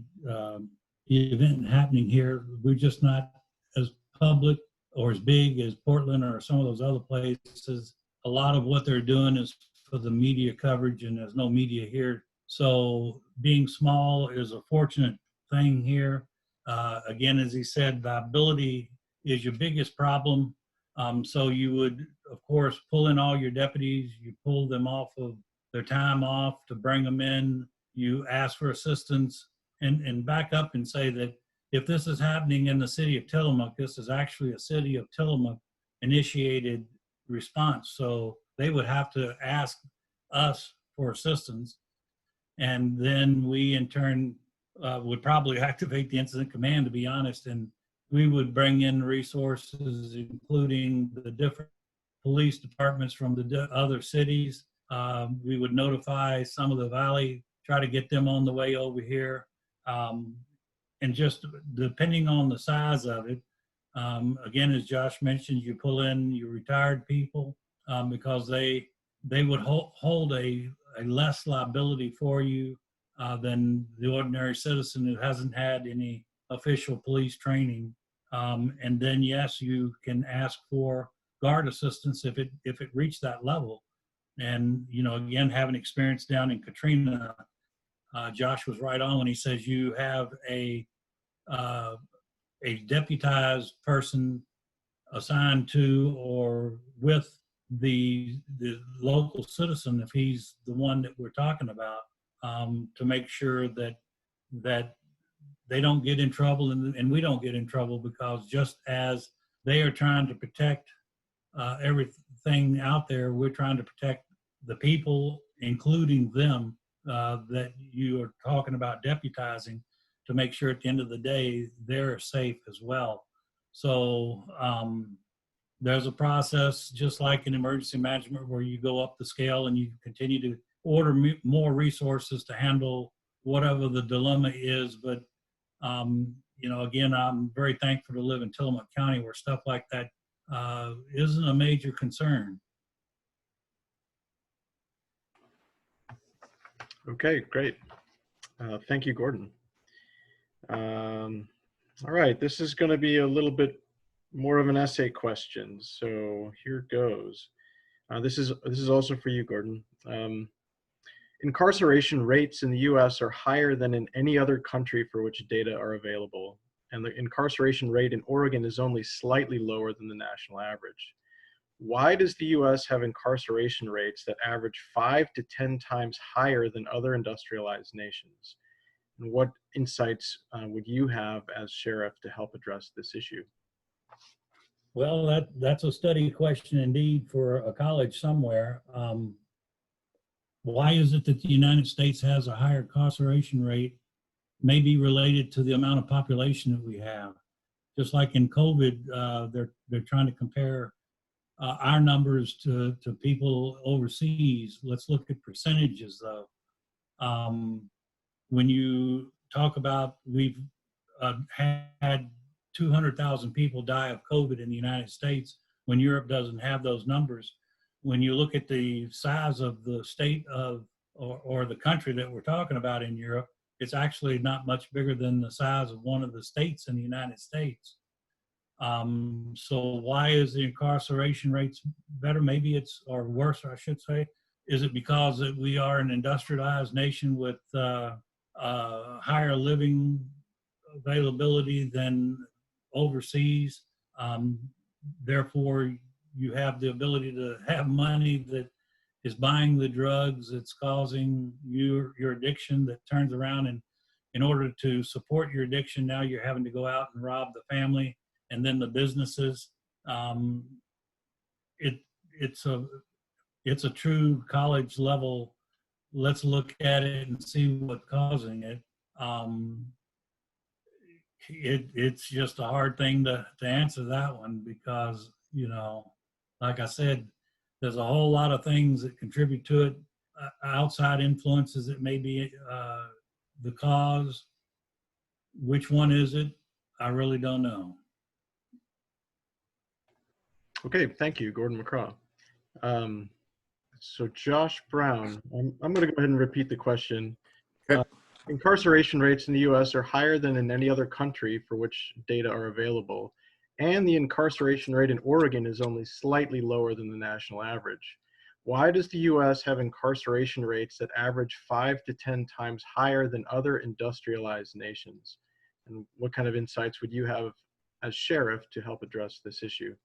event happening here. We're just not as public or as big as Portland or some of those other places. A lot of what they're doing is for the media coverage, and there's no media here. So being small is a fortunate thing here. Again, as he said, liability is your biggest problem. So you would, of course, pull in all your deputies. You pull them off of their time off to bring them in. You ask for assistance, and back up and say that if this is happening in the city of Tillamook, this is actually a city of Tillamook initiated response. So they would have to ask us for assistance. And then we in turn would probably activate the incident command, to be honest, and we would bring in resources, including the different police departments from the other cities. We would notify some of the valley, try to get them on the way over here. And just depending on the size of it, again, as Josh mentioned, you pull in your retired people because they would hold a less liability for you than the ordinary citizen who hasn't had any official police training. And then, yes, you can ask for guard assistance if it reached that level. And, again, having experience down in Katrina, Josh was right on when he says you have a deputized person assigned to or with the local citizen, if he's the one that we're talking about, to make sure that they don't get in trouble and we don't get in trouble, because just as they are trying to protect everything out there, we're trying to protect the people, including them, that you are talking about deputizing, to make sure at the end of the day they're safe as well. So there's a process, just like in emergency management, where you go up the scale and you continue to order more resources to handle whatever the dilemma is. But again, I'm very thankful to live in Tillamook County, where stuff like that isn't a major concern. Okay, great. Thank you, Gordon. All right, this is going to be a little bit more of an essay question, so here goes. This is also for you, Gordon. Incarceration rates in the U.S. are higher than in any other country for which data are available, and the incarceration rate in Oregon is only slightly lower than the national average. Why does the U.S. have incarceration rates that average 5 to 10 times higher than other industrialized nations? And what insights would you have as sheriff to help address this issue? Well, that's a study question indeed for a college somewhere. Why is it that the United States has a higher incarceration rate? May be related to the amount of population that we have. Just like in COVID, they're trying to compare our numbers to people overseas. Let's look at percentages, though. When you talk about we've had 200,000 people die of COVID in the United States, when Europe doesn't have those numbers. When you look at the size of the state of or the country that we're talking about in Europe, it's actually not much bigger than the size of one of the states in the United States. So why is the incarceration rates better? Maybe it's, or worse, I should say. Is it because that we are an industrialized nation with higher living availability than overseas? Therefore, you have the ability to have money that is buying the drugs that's causing your addiction, that turns around, and in order to support your addiction, now you're having to go out and rob the family and then the businesses. it's a true college level. Let's look at it and see what's causing it. It's just a hard thing to answer that one because, you know, like I said, there's a whole lot of things that contribute to it. Outside influences that may be the cause. Which one is it? I really don't know. Okay, thank you, Gordon Mccraw. So Josh Brown, I'm going to go ahead and repeat the question. Okay. Incarceration rates in the U.S. are higher than in any other country for which data are available, and the incarceration rate in Oregon is only slightly lower than the national average. Why does the U.S. have incarceration rates that average 5 to 10 times higher than other industrialized nations? And what kind of insights would you have as sheriff to help address this issue?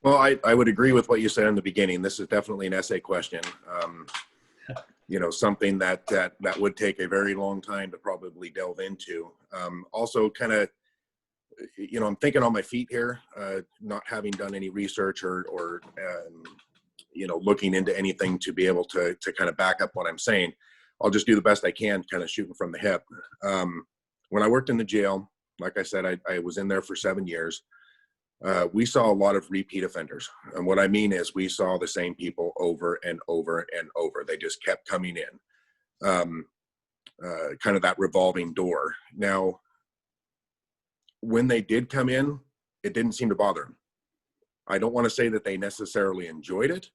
Well, I would agree with what you said in the beginning. This is definitely an essay question. You know, something that would take a very long time to probably delve into. Also, kind of, you know, I'm thinking on my feet here, not having done any research or you know, looking into anything to be able to kind of back up what I'm saying. I'll just do the best I can, kind of shooting from the hip. When I worked in the jail, like I said, I was in there for 7 years. We saw a lot of repeat offenders. And what I mean is we saw the same people over and over and over. They just kept coming in, kind of that revolving door. Now, when they did come in, it didn't seem to bother them. I don't want to say that they necessarily enjoyed it,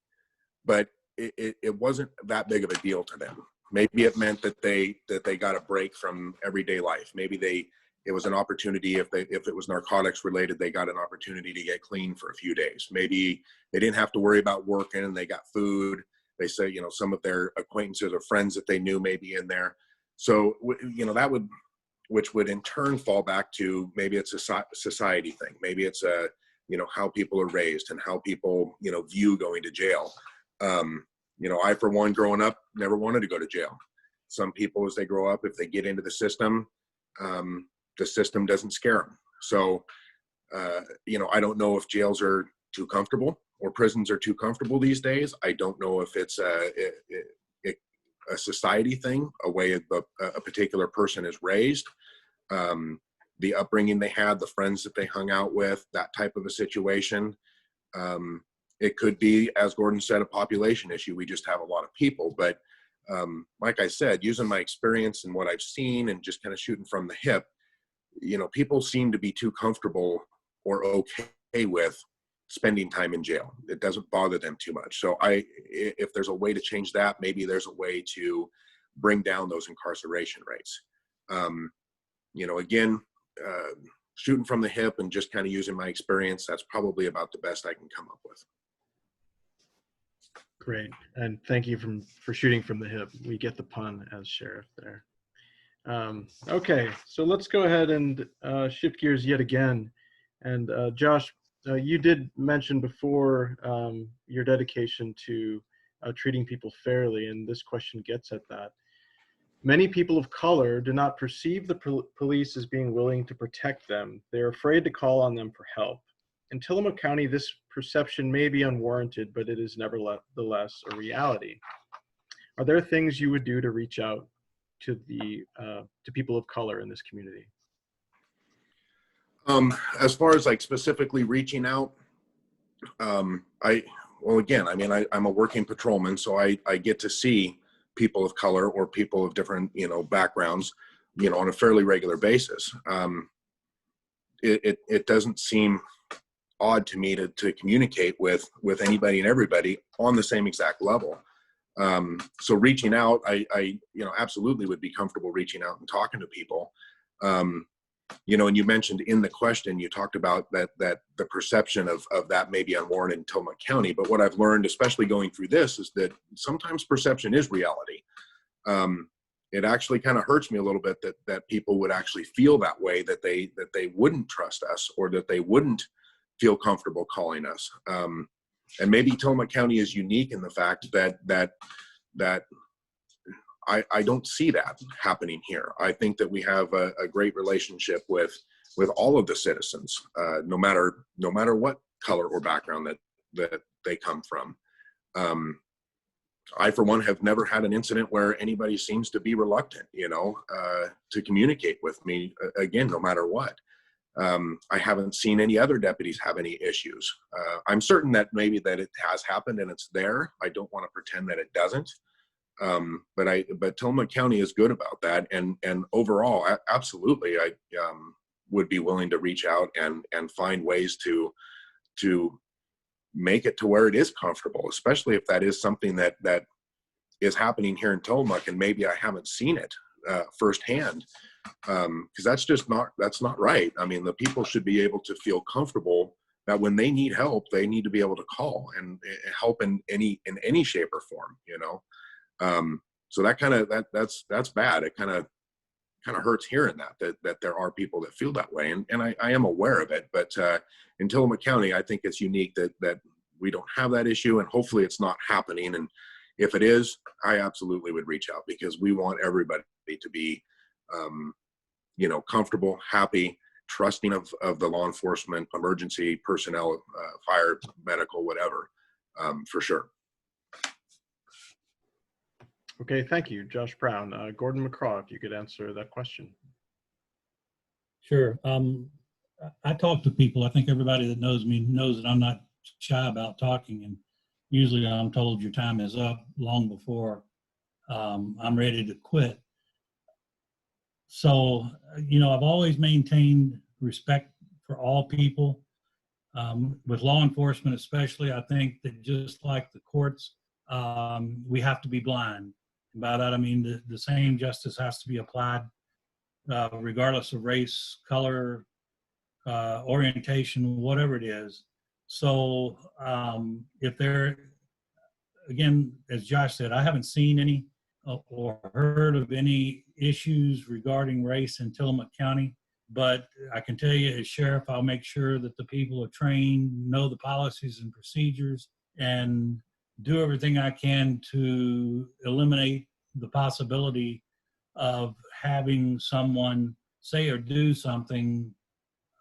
but it wasn't that big of a deal to them. Maybe it meant that they got a break from everyday life. Maybe it was an opportunity, if it was narcotics related, they got an opportunity to get clean for a few days. Maybe they didn't have to worry about working and they got food. They say, you know, some of their acquaintances or friends that they knew may be in there. So, you know, which would in turn fall back to maybe it's a society thing. Maybe it's you know, how people are raised and how people, you know, view going to jail. You know, I, for one, growing up, never wanted to go to jail. Some people, as they grow up, if they get into the system doesn't scare them. So, you know, I don't know if jails are too comfortable or prisons are too comfortable these days. I don't know if it's a society thing, a way a particular person is raised, the upbringing they had, the friends that they hung out with, that type of a situation. It could be, as Gordon said, a population issue. We just have a lot of people. But like I said, using my experience and what I've seen and just kind of shooting from the hip, you know, people seem to be too comfortable or okay with spending time in jail. It doesn't bother them too much. So if there's a way to change that, maybe there's a way to bring down those incarceration rates. You know, again, shooting from the hip and just kind of using my experience, that's probably about the best I can come up with. Great, and thank you for shooting from the hip. We get the pun as sheriff there. Okay, so let's go ahead and shift gears yet again. And Josh, you did mention before your dedication to treating people fairly, and this question gets at that. Many people of color do not perceive the police as being willing to protect them. They're afraid to call on them for help. In Tillamook County, this perception may be unwarranted, but it is nevertheless a reality. Are there things you would do to reach out to people of color in this community? As far as like specifically reaching out, well, again, I mean, I'm a working patrolman, so I get to see people of color or people of different, you know, backgrounds, you know, on a fairly regular basis. It doesn't seem odd to me to communicate with anybody and everybody on the same exact level. So reaching out, I you know, absolutely would be comfortable reaching out and talking to people. You know, and you mentioned in the question, you talked about that the perception of that may be unwarranted in Tillamook County. But what I've learned, especially going through this, is that sometimes perception is reality. It actually kind of hurts me a little bit that people would actually feel that way, that they wouldn't trust us or that they wouldn't feel comfortable calling us. And maybe Tillamook County is unique in the fact that I don't see that happening here. I think that we have a great relationship with all of the citizens, no matter what color or background that they come from. I, for one, have never had an incident where anybody seems to be reluctant, to communicate with me, again, no matter what. I haven't seen any other deputies have any issues. I'm certain that maybe that it has happened and it's there. I don't want to pretend that it doesn't. But Tillamook County is good about that. And overall, absolutely, I would be willing to reach out and find ways to make it to where it is comfortable, especially if that is something that is happening here in Tillamook and maybe I haven't seen it firsthand, because that's not right. I mean, the people should be able to feel comfortable that when they need help, they need to be able to call and help in any shape or form, so that's bad. It kind of hurts hearing that there are people that feel that way, and I am aware of it. But in Tillamook County, I think it's unique that we don't have that issue, and hopefully it's not happening. And if it is, I absolutely would reach out, because we want everybody to be, comfortable, happy, trusting of the law enforcement, emergency personnel, fire, medical, whatever, for sure. Okay, thank you, Josh Brown. Gordon Mccraw, if you could answer that question. Sure. I talk to people. I think everybody that knows me knows that I'm not shy about talking, and usually I'm told your time is up long before I'm ready to quit. So, I've always maintained respect for all people. With law enforcement especially, I think that just like the courts, we have to be blind. And by that I mean the same justice has to be applied regardless of race, color, orientation, whatever it is. So if there, again, as Josh said, I haven't seen any or heard of any issues regarding race in Tillamook County, but I can tell you as sheriff, I'll make sure that the people are trained, know the policies and procedures, and do everything I can to eliminate the possibility of having someone say or do something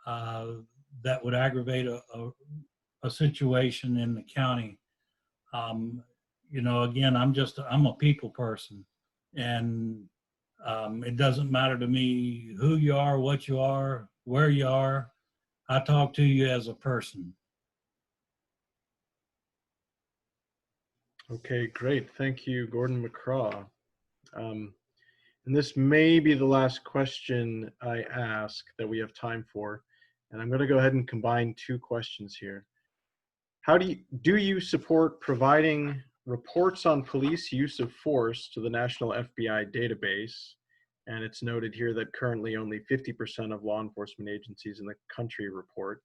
that would aggravate a situation in the county. Again, I'm a people person, and it doesn't matter to me who you are, what you are, where you are. I talk to you as a person. Okay, great. Thank you, Gordon Mccraw. And this may be the last question I ask that we have time for. And I'm going to go ahead and combine two questions here. Do you support providing reports on police use of force to the National FBI database? And it's noted here that currently only 50% of law enforcement agencies in the country report.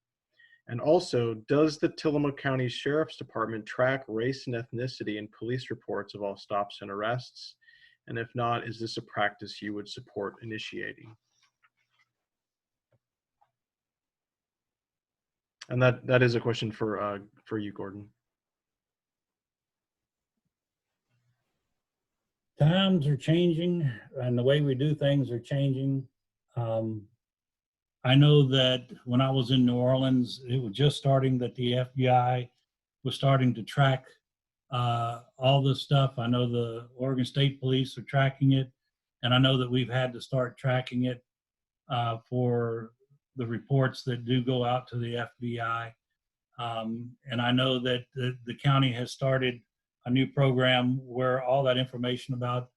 And also, does the Tillamook County Sheriff's Department track race and ethnicity in police reports of all stops and arrests? And if not, is this a practice you would support initiating? And that is a question for you, Gordon. Times are changing, and the way we do things are changing. I know that when I was in New Orleans, it was just starting that the FBI was starting to track all this stuff. I know the Oregon State Police are tracking it, and I know that we've had to start tracking it for the reports that do go out to the FBI. And I know that the county has started a new program where all that information about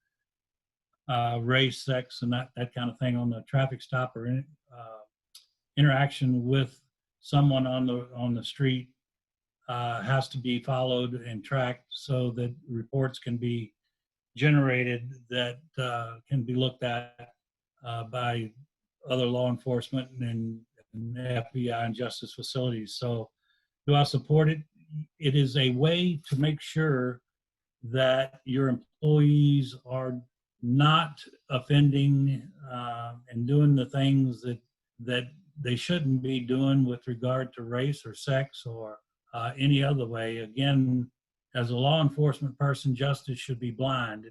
race, sex, and that kind of thing on the traffic stop or interaction with someone on the street has to be followed and tracked so that reports can be generated that can be looked at by other law enforcement and FBI and justice facilities. So do I support it? It is a way to make sure that your employees are not offending and doing the things that they shouldn't be doing with regard to race or sex or any other way. Again, as a law enforcement person, justice should be blind.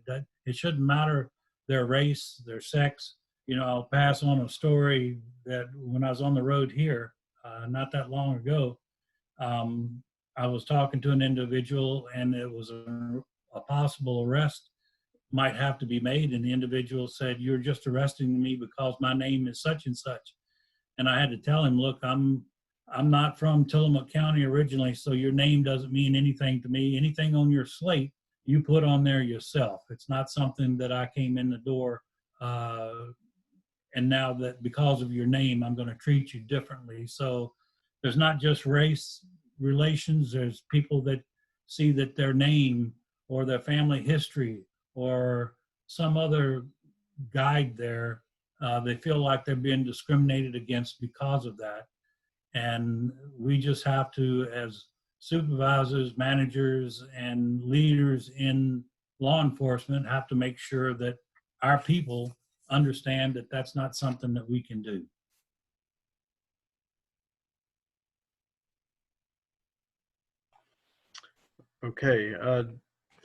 It shouldn't matter their race, their sex. I'll pass on a story that when I was on the road here, not that long ago, I was talking to an individual, and it was a possible arrest might have to be made, and the individual said, "You're just arresting me because my name is such and such." And I had to tell him, "Look, I'm not from Tillamook County originally, so your name doesn't mean anything to me. Anything on your slate, you put on there yourself. It's not something that I came in the door, and now that because of your name, I'm going to treat you differently." So there's not just race relations. There's people that see that their name or their family history or some other guide there, they feel like they're being discriminated against because of that. And we just have to, as supervisors, managers, and leaders in law enforcement, have to make sure that our people understand that that's not something that we can do. Okay,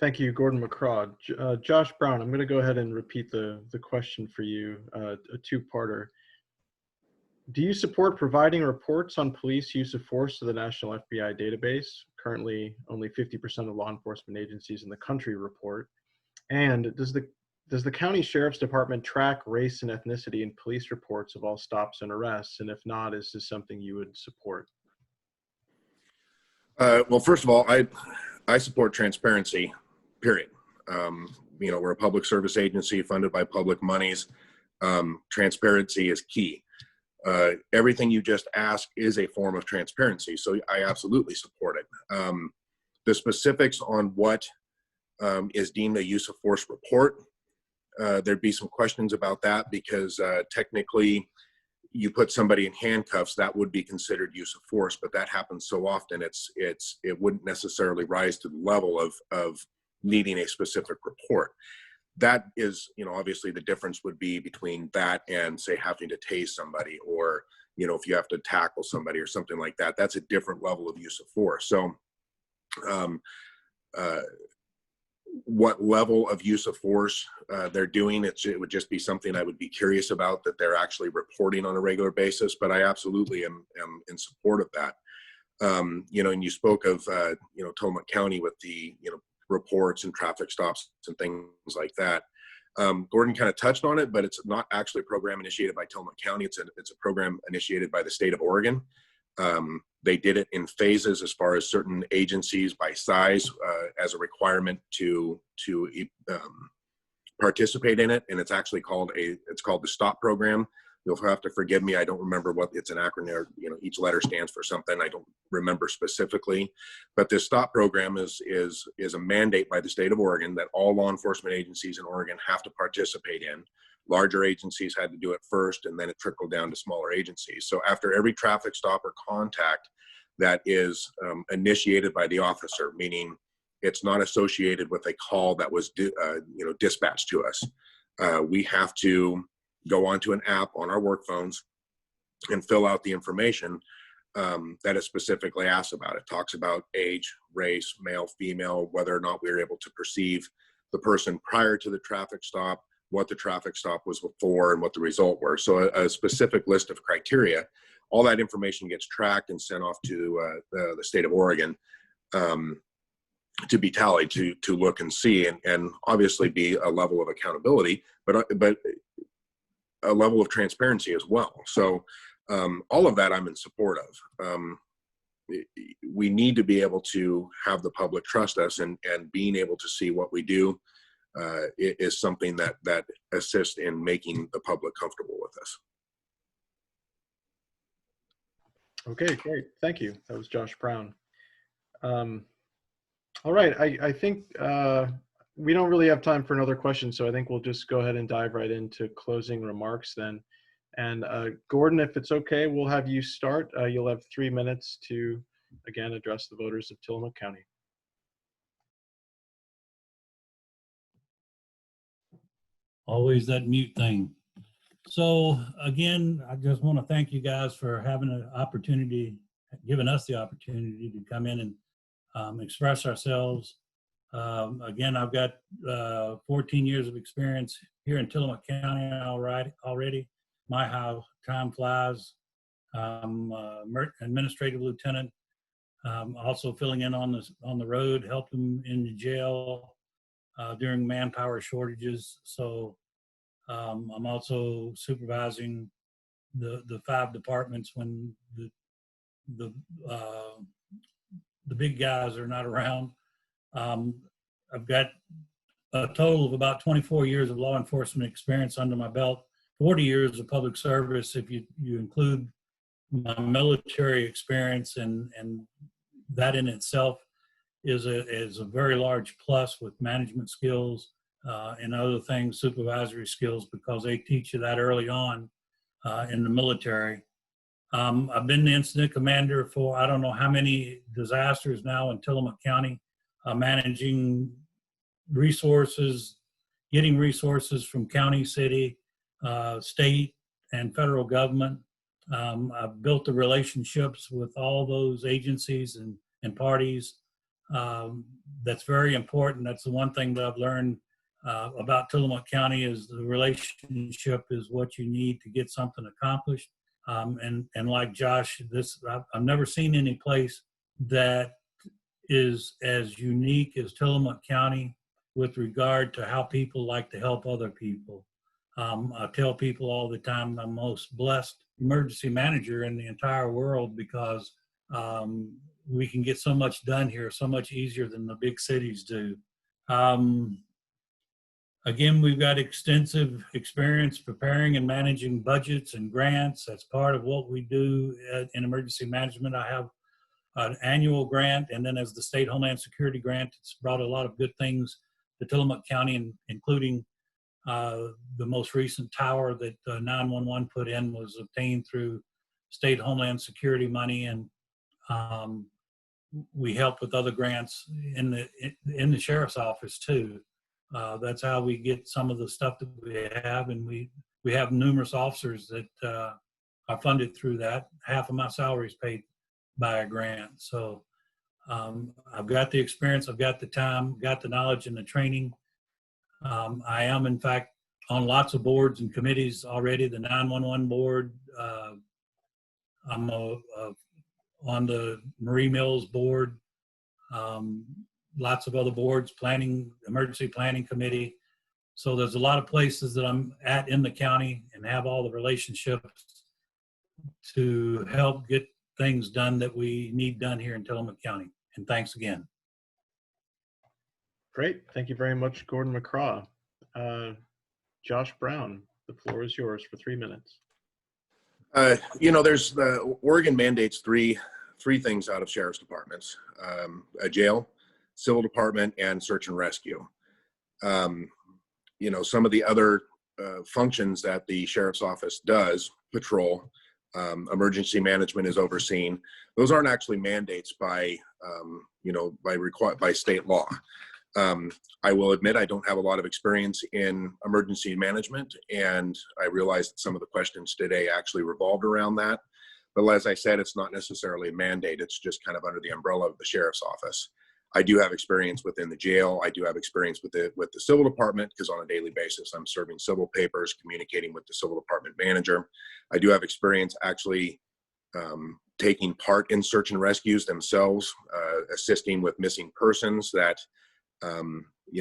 thank you, Gordon Mccraw. Josh Brown, I'm going to go ahead and repeat the question for you, a two-parter. Do you support providing reports on police use of force to the National FBI database? Currently, only 50% of law enforcement agencies in the country report. And does the county sheriff's department track race and ethnicity in police reports of all stops and arrests? And if not, is this something you would support? Well, first of all, I support transparency, period. We're a public service agency funded by public monies. Transparency is key. Everything you just asked is a form of transparency, so I absolutely support it. The specifics on what is deemed a use of force report, there'd be some questions about that, because technically you put somebody in handcuffs, that would be considered use of force, but that happens so often it wouldn't necessarily rise to the level of needing a specific report. That is, obviously the difference would be between that and, say, having to tase somebody, or, if you have to tackle somebody or something like that, that's a different level of use of force. So what level of use of force they're doing, it would just be something I would be curious about, that they're actually reporting on a regular basis, but I absolutely am in support of that. And you spoke of, Tillamook County with the, reports and traffic stops and things like that. Gordon kind of touched on it, but it's not actually a program initiated by Tillamook County. It's a program initiated by the state of Oregon. They did it in phases as far as certain agencies by size as a requirement to participate in it, and it's actually called the STOP program. You'll have to forgive me, I don't remember what it's an acronym. Each letter stands for something. I don't remember specifically, but this STOP program is a mandate by the state of Oregon that all law enforcement agencies in Oregon have to participate in. Larger agencies had to do it first, and then it trickled down to smaller agencies. So after every traffic stop or contact that is initiated by the officer, meaning it's not associated with a call that was dispatched to us, we have to go onto an app on our work phones and fill out the information that it specifically asks about. It talks about age, race, male, female, whether or not we were able to perceive the person prior to the traffic stop, what the traffic stop was before, and what the result were. So a specific list of criteria. All that information gets tracked and sent off to the state of Oregon to be tallied, to look and see, and obviously be a level of accountability, but a level of transparency as well. So all of that I'm in support of. We need to be able to have the public trust us, and being able to see what we do is something that assists in making the public comfortable with us. Okay, great. Thank you. That was Josh Brown. All right, I think we don't really have time for another question, so I think we'll just go ahead and dive right into closing remarks then. And Gordon, if it's okay, we'll have you start. You'll have 3 minutes to, again, address the voters of Tillamook County. Always that mute thing. So again, I just want to thank you guys for having an opportunity, giving us the opportunity to come in and express ourselves. Again, I've got 14 years of experience here in Tillamook County already. My, how time flies. I'm administrative lieutenant Also filling in on the road, helping in the jail during manpower shortages. So I'm also supervising the 5 departments when the big guys are not around. I've got a total of about 24 years of law enforcement experience under my belt, 40 years of public service if you include my military experience, and that in itself is a very large plus with management skills and other things, supervisory skills, because they teach you that early on in the military. I've been the incident commander for I don't know how many disasters now in Tillamook County, managing resources, getting resources from county, city, state, and federal government. I've built the relationships with all those agencies and parties. That's very important. That's the one thing that I've learned about Tillamook County is the relationship is what you need to get something accomplished. And like Josh, I've never seen any place that is as unique as Tillamook County with regard to how people like to help other people. I tell people all the time I'm the most blessed emergency manager in the entire world because we can get so much done here so much easier than the big cities do. Again, we've got extensive experience preparing and managing budgets and grants. That's part of what we do in emergency management. I have an annual grant, and then as the State Homeland Security grant, it's brought a lot of good things to Tillamook County, including the most recent tower that 911 put in was obtained through State Homeland Security money, and we help with other grants in the sheriff's office too. That's how we get some of the stuff that we have, and we have numerous officers that are funded through that. Half of my salary is paid by a grant. So I've got the experience, I've got the time, got the knowledge and the training. I am, in fact, on lots of boards and committees already, the 911 board. I'm on the Marie Mills board, lots of other boards, emergency planning committee. So there's a lot of places that I'm at in the county and have all the relationships to help get things done that we need done here in Tillamook County. And thanks again. Great. Thank you very much, Gordon Mccraw. Josh Brown, the floor is yours for 3 minutes. There's Oregon mandates three things out of sheriff's departments: a jail, civil department, and search and rescue. Some of the other functions that the sheriff's office does, patrol, emergency management is overseen. Those aren't actually mandates by state law. I will admit I don't have a lot of experience in emergency management, and I realize that some of the questions today actually revolved around that. But as I said, it's not necessarily a mandate. It's just kind of under the umbrella of the sheriff's office. I do have experience within the jail. I do have experience with the civil department because on a daily basis, I'm serving civil papers, communicating with the civil department manager. I do have experience actually taking part in search and rescues themselves, assisting with missing persons that,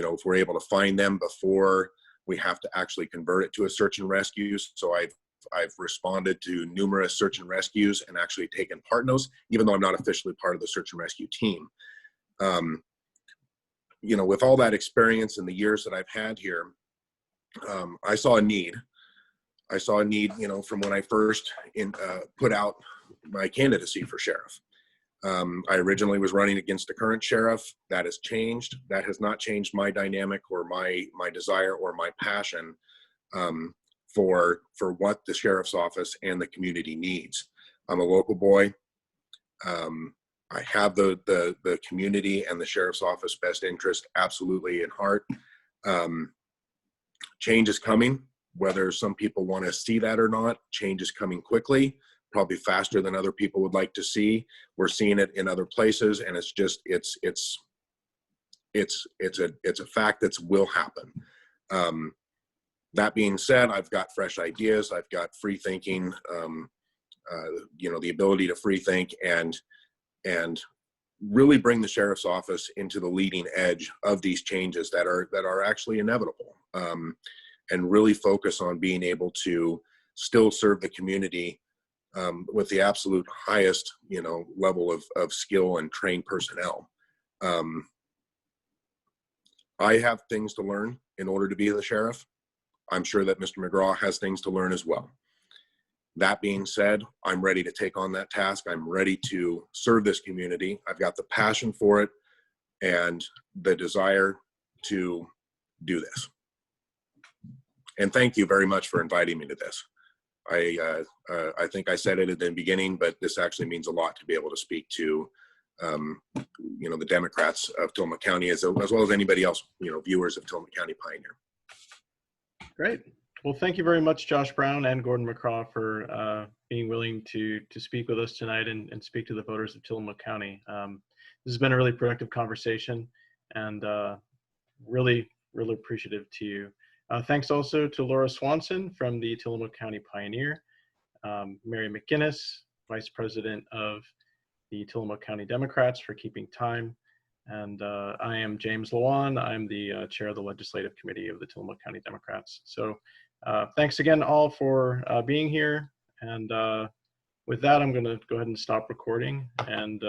if we're able to find them before we have to actually convert it to a search and rescue. So I've responded to numerous search and rescues and actually taken part in those, even though I'm not officially part of the search and rescue team. With all that experience in the years that I've had here, I saw a need. From when I first put out my candidacy for sheriff. I originally was running against the current sheriff. That has changed. That has not changed my dynamic or my desire or my passion for what the sheriff's office and the community needs. I'm a local boy. I have the community and the sheriff's office best interest absolutely in heart. Change is coming, whether some people want to see that or not. Change is coming quickly, probably faster than other people would like to see. We're seeing it in other places, and it's a fact that will happen. That being said, I've got fresh ideas. I've got free thinking, the ability to free think and really bring the sheriff's office into the leading edge of these changes that are actually inevitable, and really focus on being able to still serve the community with the absolute highest, level of skill and trained personnel. I have things to learn in order to be the sheriff. I'm sure that Mr. Mccraw has things to learn as well. That being said, I'm ready to take on that task. I'm ready to serve this community. I've got the passion for it and the desire to do this. And thank you very much for inviting me to this. I think I said it at the beginning, but this actually means a lot to be able to speak to, the Democrats of Tillamook County, as well as anybody else, viewers of Tillamook County Pioneer. Great. Well, thank you very much, Josh Brown and Gordon Mccraw, for being willing to speak with us tonight and speak to the voters of Tillamook County. This has been a really productive conversation, and really, really appreciative to you. Thanks also to Laura Swanson from the Tillamook County Pioneer, Mary McGinnis, Vice President of the Tillamook County Democrats, for keeping time. And I am James Lawan. I'm the chair of the Legislative Committee of the Tillamook County Democrats. So thanks again all for being here. And with that, I'm going to go ahead and stop recording and